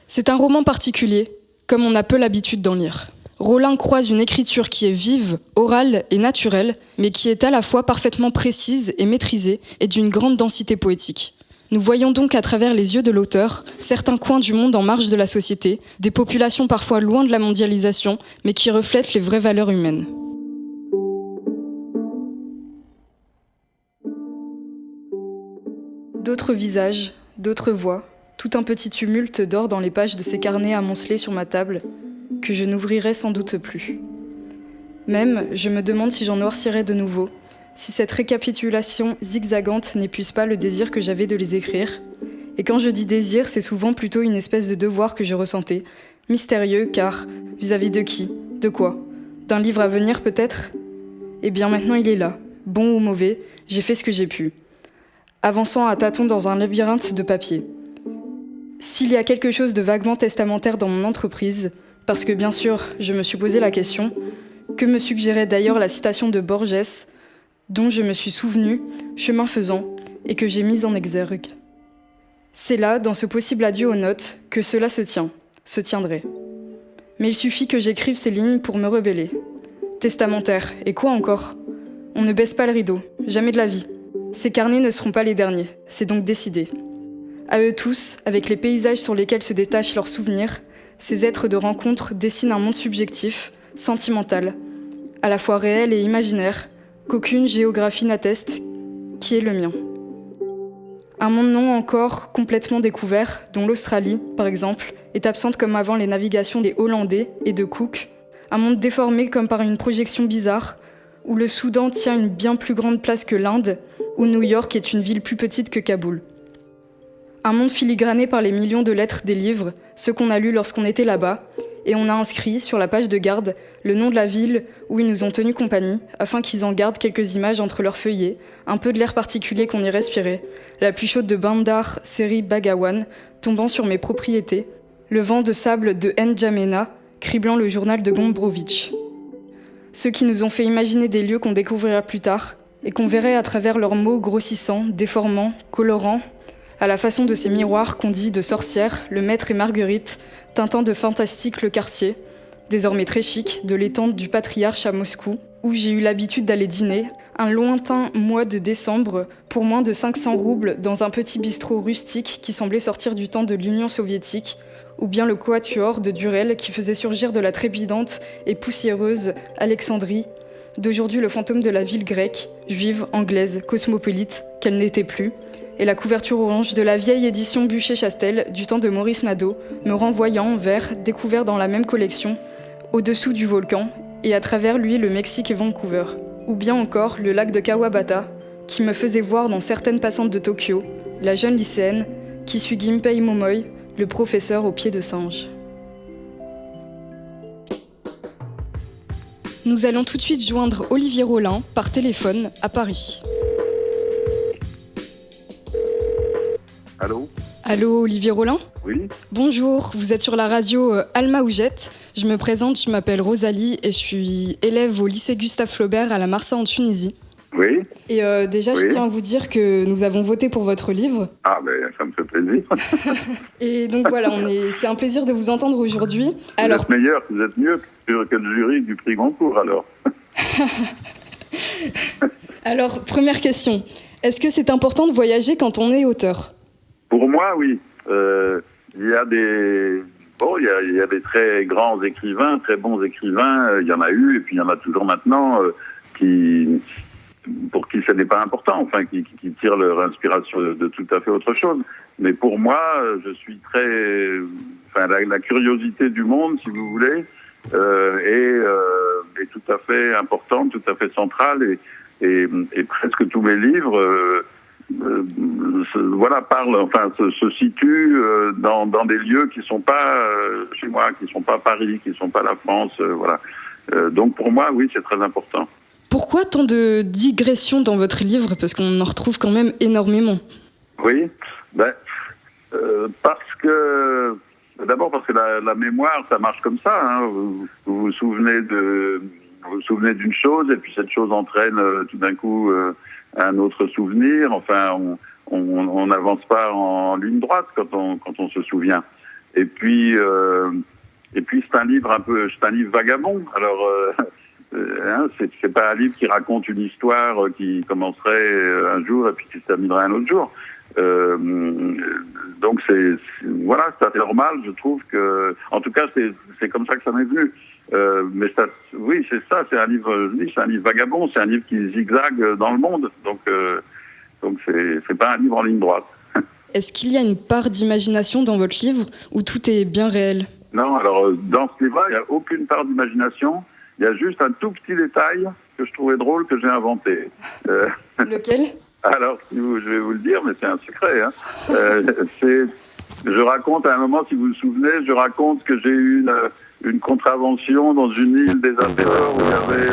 C'est un roman particulier, comme on a peu l'habitude d'en lire. Rollin croise une écriture qui est vive, orale et naturelle, mais qui est à la fois parfaitement précise et maîtrisée et d'une grande densité poétique. Nous voyons donc à travers les yeux de l'auteur certains coins du monde en marge de la société, des populations parfois loin de la mondialisation, mais qui reflètent les vraies valeurs humaines. D'autres visages, d'autres voix, tout un petit tumulte dort dans les pages de ces carnets amoncelés sur ma table, que je n'ouvrirai sans doute plus. Même, je me demande si j'en noircirai de nouveau, si cette récapitulation zigzagante n'épuise pas le désir que j'avais de les écrire. Et quand je dis désir, c'est souvent plutôt une espèce de devoir que je ressentais, mystérieux car vis-à-vis de qui, de quoi, d'un livre à venir peut-être ? Eh bien maintenant il est là, bon ou mauvais, j'ai fait ce que j'ai pu, avançant à tâtons dans un labyrinthe de papier. S'il y a quelque chose de vaguement testamentaire dans mon entreprise, parce que bien sûr, je me suis posé la question, que me suggérait d'ailleurs la citation de Borges, dont je me suis souvenu, chemin faisant, et que j'ai mise en exergue. C'est là, dans ce possible adieu aux notes, que cela se tiendrait. Mais il suffit que j'écrive ces lignes pour me rebeller. Testamentaire, et quoi encore ? On ne baisse pas le rideau, jamais de la vie. Ces carnets ne seront pas les derniers, c'est donc décidé. À eux tous, avec les paysages sur lesquels se détachent leurs souvenirs, ces êtres de rencontre dessinent un monde subjectif, sentimental, à la fois réel et imaginaire, qu'aucune géographie n'atteste, qui est le mien. Un monde non encore complètement découvert, dont l'Australie, par exemple, est absente comme avant les navigations des Hollandais et de Cook. Un monde déformé comme par une projection bizarre, où le Soudan tient une bien plus grande place que l'Inde, où New York est une ville plus petite que Kaboul. Un monde filigrané par les millions de lettres des livres, ceux qu'on a lus lorsqu'on était là-bas, et on a inscrit sur la page de garde le nom de la ville où ils nous ont tenu compagnie, afin qu'ils en gardent quelques images entre leurs feuillets, un peu de l'air particulier qu'on y respirait, la pluie chaude de Bandar Seri Begawan tombant sur mes propriétés, le vent de sable de N'Djamena criblant le journal de Gombrowicz. Ceux qui nous ont fait imaginer des lieux qu'on découvrira plus tard, et qu'on verrait à travers leurs mots grossissants, déformants, colorants, à la façon de ces miroirs qu'on dit de sorcières, le maître et Marguerite, teintant de fantastique le quartier, désormais très chic, de l'étang du Patriarche à Moscou, où j'ai eu l'habitude d'aller dîner, un lointain mois de décembre, pour moins de 500 roubles, dans un petit bistrot rustique qui semblait sortir du temps de l'Union soviétique, ou bien le quatuor de Durel qui faisait surgir de la trépidante et poussiéreuse Alexandrie, d'aujourd'hui le fantôme de la ville grecque, juive, anglaise, cosmopolite, qu'elle n'était plus, et la couverture orange de la vieille édition Buchet-Chastel du temps de Maurice Nadeau, me renvoyant en vers découvert dans la même collection, au-dessous du volcan, et à travers lui le Mexique et Vancouver. Ou bien encore le lac de Kawabata, qui me faisait voir dans certaines passantes de Tokyo, la jeune lycéenne, qui suit Ginpei Momoy, Le professeur aux pieds de singe. Nous allons tout de suite joindre Olivier Rollin par téléphone à Paris. Allô ? Allô, Olivier Rollin ? Oui. Bonjour, vous êtes sur la radio Almaoujette. Je me présente, je m'appelle Rosalie et je suis élève au lycée Gustave Flaubert à la Marsa en Tunisie. Oui. Et déjà, je tiens à vous dire que nous avons voté pour votre livre. Ah, ben ça me fait plaisir. Et donc voilà, c'est un plaisir de vous entendre aujourd'hui. Vous êtes meilleur, vous êtes mieux que le jury du prix Goncourt, alors. Alors, première question. Est-ce que c'est important de voyager quand on est auteur ? Pour moi, oui. Il y a des très grands écrivains, très bons écrivains. Il y en a eu, et puis il y en a toujours maintenant, pour qui ce n'est pas important, enfin, qui tirent leur inspiration de tout à fait autre chose. Mais pour moi, je suis la curiosité du monde, si vous voulez, est tout à fait importante, tout à fait centrale, et presque tous mes livres, se situent dans des lieux qui sont pas chez moi, qui sont pas Paris, qui sont pas la France, voilà. Donc pour moi, oui, c'est très important. Pourquoi tant de digressions dans votre livre ? Parce qu'on en retrouve quand même énormément. Oui, d'abord parce que la mémoire, ça marche comme ça. Hein. Vous vous souvenez d'une chose, et puis cette chose entraîne tout d'un coup un autre souvenir. Enfin, on n'avance pas en ligne droite quand on se souvient. Et puis c'est un livre vagabond. Alors c'est pas un livre qui raconte une histoire qui commencerait un jour et puis qui se terminerait un autre jour. Donc c'est normal, je trouve que, en tout cas c'est comme ça que ça m'est venu. Mais oui, c'est ça, c'est un livre vagabond, c'est un livre qui zigzague dans le monde. Donc c'est pas un livre en ligne droite. Est-ce qu'il y a une part d'imagination dans votre livre ou tout est bien réel ? Non, alors dans ce livre-là, il n'y a aucune part d'imagination. Il y a juste un tout petit détail que je trouvais drôle que j'ai inventé. Lequel ? Alors, je vais vous le dire, mais c'est un secret. Hein. Je raconte à un moment, si vous vous souvenez, que j'ai eu une contravention dans une île déserteur où il y avait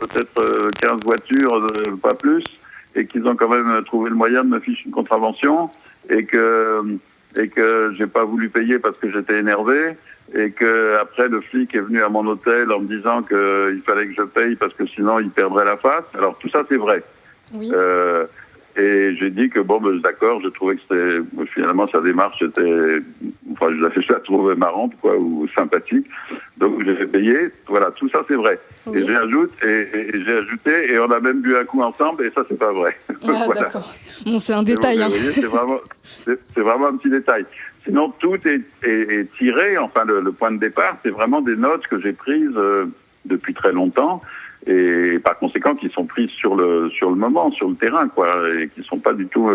peut-être 15 voitures, pas plus, et qu'ils ont quand même trouvé le moyen de me ficher une contravention, et que j'ai pas voulu payer parce que j'étais énervé, et que après le flic est venu à mon hôtel en me disant qu'il fallait que je paye parce que sinon il perdrait la face. Alors tout ça c'est vrai. Oui. Et j'ai dit que d'accord, je trouvais que finalement sa démarche je la trouvais marrante ou sympathique, donc j'ai fait payer. Voilà, tout ça c'est vrai. Oui. Et j'ai ajouté et on a même bu un coup ensemble et ça c'est pas vrai. Ah, voilà. D'accord. Bon, c'est un détail. Vous voyez, c'est vraiment un petit détail. Sinon tout est tiré. Enfin le point de départ c'est vraiment des notes que j'ai prises depuis très longtemps. Et par conséquent, qui sont prises sur le moment, sur le terrain, et qui sont pas du tout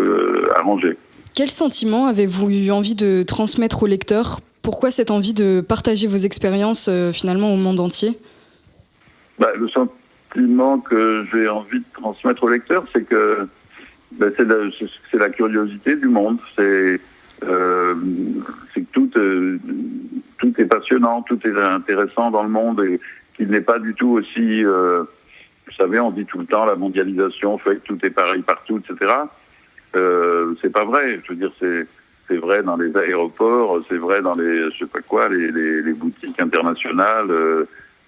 arrangées. Quel sentiment avez-vous eu envie de transmettre aux lecteurs ? Pourquoi cette envie de partager vos expériences finalement au monde entier ? Le sentiment que j'ai envie de transmettre aux lecteurs, c'est que c'est la curiosité du monde. C'est que tout est passionnant, tout est intéressant dans le monde et qu'il n'est pas du tout aussi... vous savez, on dit tout le temps, la mondialisation fait que tout est pareil partout, etc. C'est pas vrai. Je veux dire, c'est vrai dans les aéroports, c'est vrai dans les, je sais pas quoi, les boutiques internationales,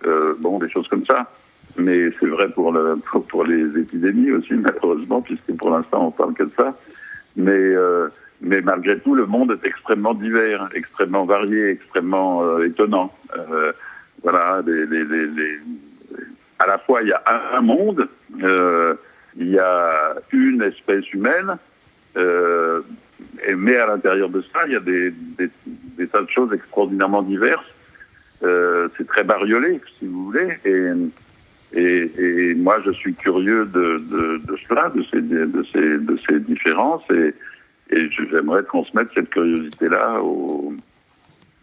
des choses comme ça. Mais c'est vrai pour les épidémies aussi, malheureusement, puisque pour l'instant, on parle que de ça. Mais malgré tout, le monde est extrêmement divers, extrêmement varié, extrêmement étonnant. Voilà, à la fois il y a un monde, il y a une espèce humaine, mais à l'intérieur de ça, il y a des tas de choses extraordinairement diverses. C'est très bariolé, si vous voulez, et moi je suis curieux de cela, de ces différences, et j'aimerais transmettre cette curiosité-là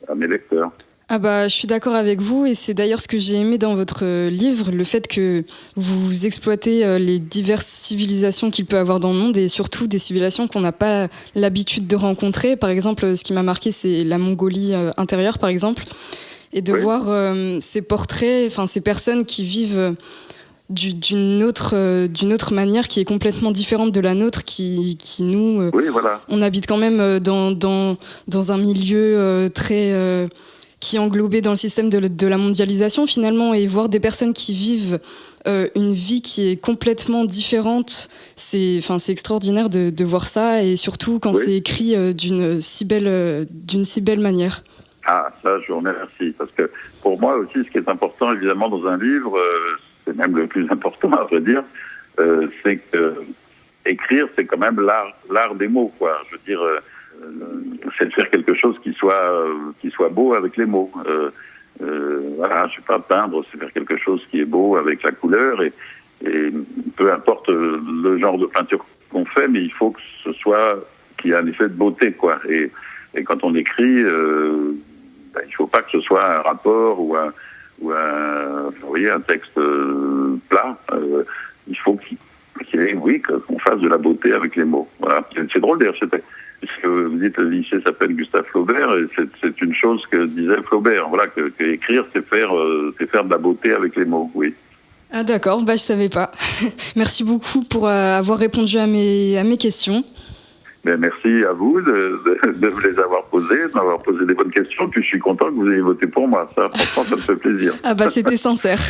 à mes lecteurs. Ah bah, je suis d'accord avec vous, et c'est d'ailleurs ce que j'ai aimé dans votre livre, le fait que vous exploitez les diverses civilisations qu'il peut avoir dans le monde, et surtout des civilisations qu'on n'a pas l'habitude de rencontrer. Par exemple, ce qui m'a marqué, c'est la Mongolie intérieure, par exemple, et de voir ces portraits, enfin ces personnes qui vivent d'une autre manière qui est complètement différente de la nôtre, qui nous, on habite quand même dans un milieu très... qui est englobé dans le système de la mondialisation finalement, et voir des personnes qui vivent une vie qui est complètement différente, c'est extraordinaire de voir ça, et surtout quand c'est écrit d'une si belle manière. Ah, ça, je vous remercie, parce que pour moi aussi, ce qui est important évidemment dans un livre, c'est même le plus important à vrai dire, c'est que écrire, c'est quand même l'art des mots, quoi. Je veux dire, c'est de faire quelque chose qui soit beau avec les mots. Voilà, je sais pas, peindre, c'est faire quelque chose qui est beau avec la couleur, et peu importe le genre de peinture qu'on fait, mais il faut que ce soit qu'il y ait un effet de beauté, quoi. Et quand on écrit, il faut pas que ce soit un rapport ou un texte plat. Il faut qu'il y ait, qu'on fasse de la beauté avec les mots. Voilà. C'est drôle d'ailleurs, puisque vous dites le lycée s'appelle Gustave Flaubert, et c'est une chose que disait Flaubert. Voilà, que écrire, c'est faire de la beauté avec les mots. Oui. Ah d'accord, je savais pas. Merci beaucoup pour avoir répondu à mes questions. Ben, merci à vous de me les avoir posées, de m'avoir posé des bonnes questions. Puis je suis content que vous ayez voté pour moi. Ça, franchement, ça me fait plaisir. Ah c'était sincère.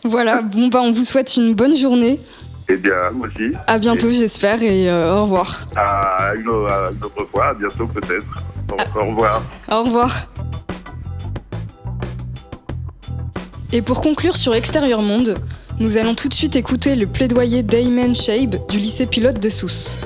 Voilà, on vous souhaite une bonne journée. Eh bien, moi aussi. À bientôt, j'espère, et au revoir. À une autre fois, à bientôt peut-être. Au revoir. Au revoir. Et pour conclure sur Extérieur Monde, nous allons tout de suite écouter le plaidoyer d'Ayman Shaib du lycée pilote de Sousse.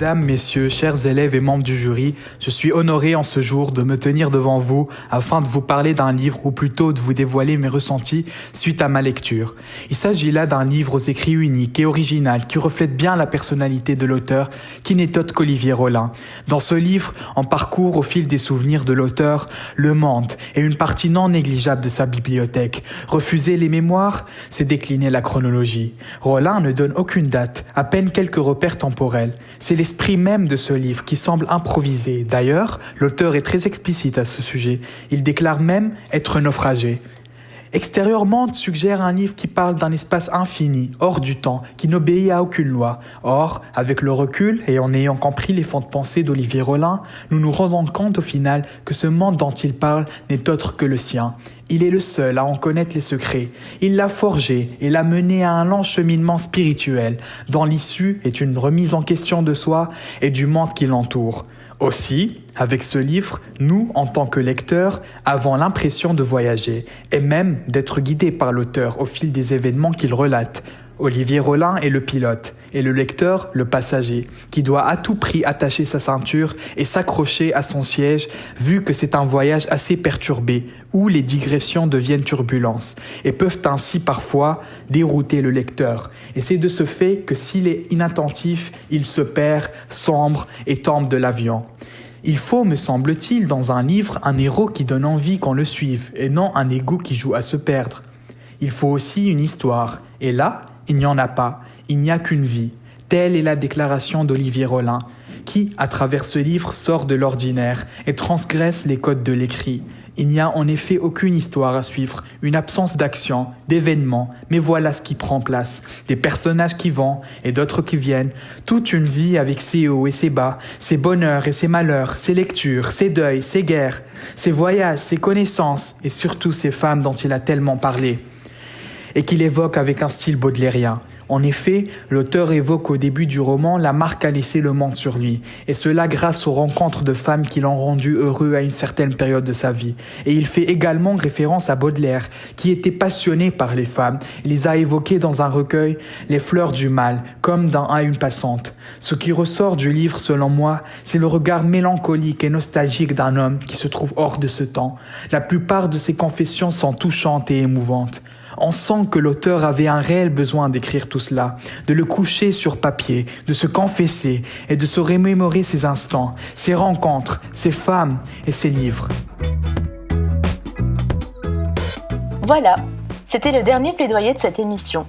Mesdames, messieurs, chers élèves et membres du jury, je suis honoré en ce jour de me tenir devant vous afin de vous parler d'un livre, ou plutôt de vous dévoiler mes ressentis suite à ma lecture. Il s'agit là d'un livre aux écrits uniques et original qui reflète bien la personnalité de l'auteur, qui n'est autre qu'Olivier Rollin. Dans ce livre, on parcourt au fil des souvenirs de l'auteur le monde et une partie non négligeable de sa bibliothèque. Refuser les mémoires, c'est décliner la chronologie. Rollin ne donne aucune date, à peine quelques repères temporels. C'est l'esprit même de ce livre qui semble improvisé. D'ailleurs, l'auteur est très explicite à ce sujet. Il déclare même être naufragé. Extérieur Monde suggère un livre qui parle d'un espace infini, hors du temps, qui n'obéit à aucune loi. Or, avec le recul et en ayant compris les fonds de pensée d'Olivier Rollin, nous nous rendons compte au final que ce monde dont il parle n'est autre que le sien. Il est le seul à en connaître les secrets. Il l'a forgé et l'a mené à un lent cheminement spirituel, dont l'issue est une remise en question de soi et du monde qui l'entoure. Aussi, avec ce livre, nous, en tant que lecteurs, avons l'impression de voyager et même d'être guidés par l'auteur au fil des événements qu'il relate. Olivier Rollin est le pilote et le lecteur, le passager, qui doit à tout prix attacher sa ceinture et s'accrocher à son siège, vu que c'est un voyage assez perturbé, où les digressions deviennent turbulences et peuvent ainsi parfois dérouter le lecteur. Et c'est de ce fait que s'il est inattentif, il se perd, sombre et tombe de l'avion. Il faut, me semble-t-il, dans un livre, un héros qui donne envie qu'on le suive, et non un ego qui joue à se perdre. Il faut aussi une histoire, et là, il n'y en a pas, il n'y a qu'une vie. Telle est la déclaration d'Olivier Rollin, qui, à travers ce livre, sort de l'ordinaire et transgresse les codes de l'écrit. Il n'y a en effet aucune histoire à suivre, une absence d'action, d'événements, mais voilà ce qui prend place. Des personnages qui vont et d'autres qui viennent, toute une vie avec ses hauts et ses bas, ses bonheurs et ses malheurs, ses lectures, ses deuils, ses guerres, ses voyages, ses connaissances et surtout ces femmes dont il a tellement parlé et qu'il évoque avec un style baudelairien. En effet, l'auteur évoque au début du roman la marque qu'a laissé le monde sur lui, et cela grâce aux rencontres de femmes qui l'ont rendu heureux à une certaine période de sa vie. Et il fait également référence à Baudelaire, qui était passionné par les femmes. Il les a évoquées dans un recueil, Les fleurs du mal, comme dans À une passante. Ce qui ressort du livre, selon moi, c'est le regard mélancolique et nostalgique d'un homme qui se trouve hors de ce temps. La plupart de ses confessions sont touchantes et émouvantes. On sent que l'auteur avait un réel besoin d'écrire tout cela, de le coucher sur papier, de se confesser et de se remémorer ses instants, ses rencontres, ses femmes et ses livres. Voilà, c'était le dernier plaidoyer de cette émission.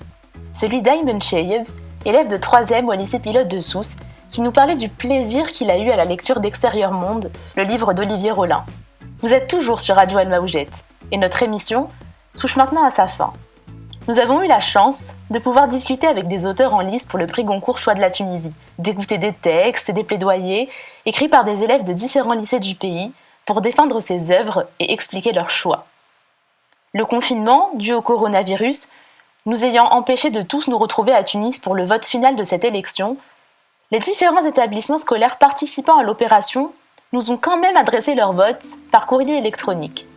Celui d'Aymen Cheyeb, élève de 3e au lycée pilote de Sousse, qui nous parlait du plaisir qu'il a eu à la lecture d'Extérieur Monde, le livre d'Olivier Rollin. Vous êtes toujours sur Radio Almaoujette, et notre émission touche maintenant à sa fin. Nous avons eu la chance de pouvoir discuter avec des auteurs en lice pour le prix Goncourt Choix de la Tunisie, d'écouter des textes et des plaidoyers écrits par des élèves de différents lycées du pays pour défendre ces œuvres et expliquer leurs choix. Le confinement, dû au coronavirus, nous ayant empêchés de tous nous retrouver à Tunis pour le vote final de cette élection, les différents établissements scolaires participant à l'opération nous ont quand même adressé leur vote par courrier électronique.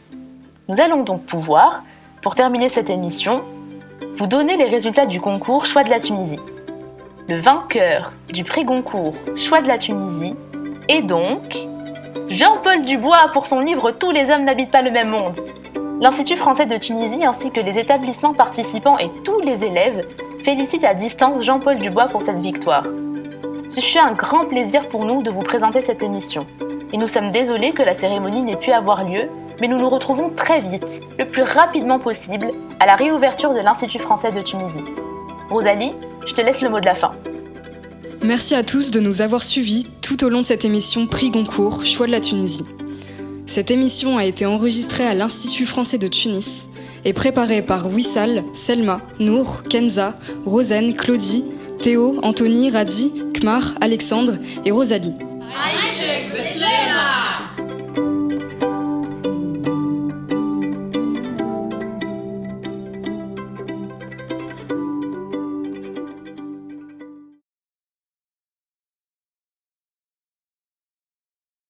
Nous allons donc pouvoir, pour terminer cette émission, vous donner les résultats du concours Choix de la Tunisie. Le vainqueur du prix Goncourt Choix de la Tunisie est donc Jean-Paul Dubois pour son livre Tous les hommes n'habitent pas le même monde. L'Institut français de Tunisie ainsi que les établissements participants et tous les élèves félicitent à distance Jean-Paul Dubois pour cette victoire. Ce fut un grand plaisir pour nous de vous présenter cette émission. Et nous sommes désolés que la cérémonie n'ait pu avoir lieu, mais nous nous retrouvons très vite, le plus rapidement possible, à la réouverture de l'Institut français de Tunisie. Rosalie, je te laisse le mot de la fin. Merci à tous de nous avoir suivis tout au long de cette émission Prix Goncourt Choix de la Tunisie. Cette émission a été enregistrée à l'Institut français de Tunis et préparée par Wissal, Selma, Nour, Kenza, Rosen, Claudie, Théo, Anthony, Radi, Kmar, Alexandre et Rosalie. Aïchek, Beslema!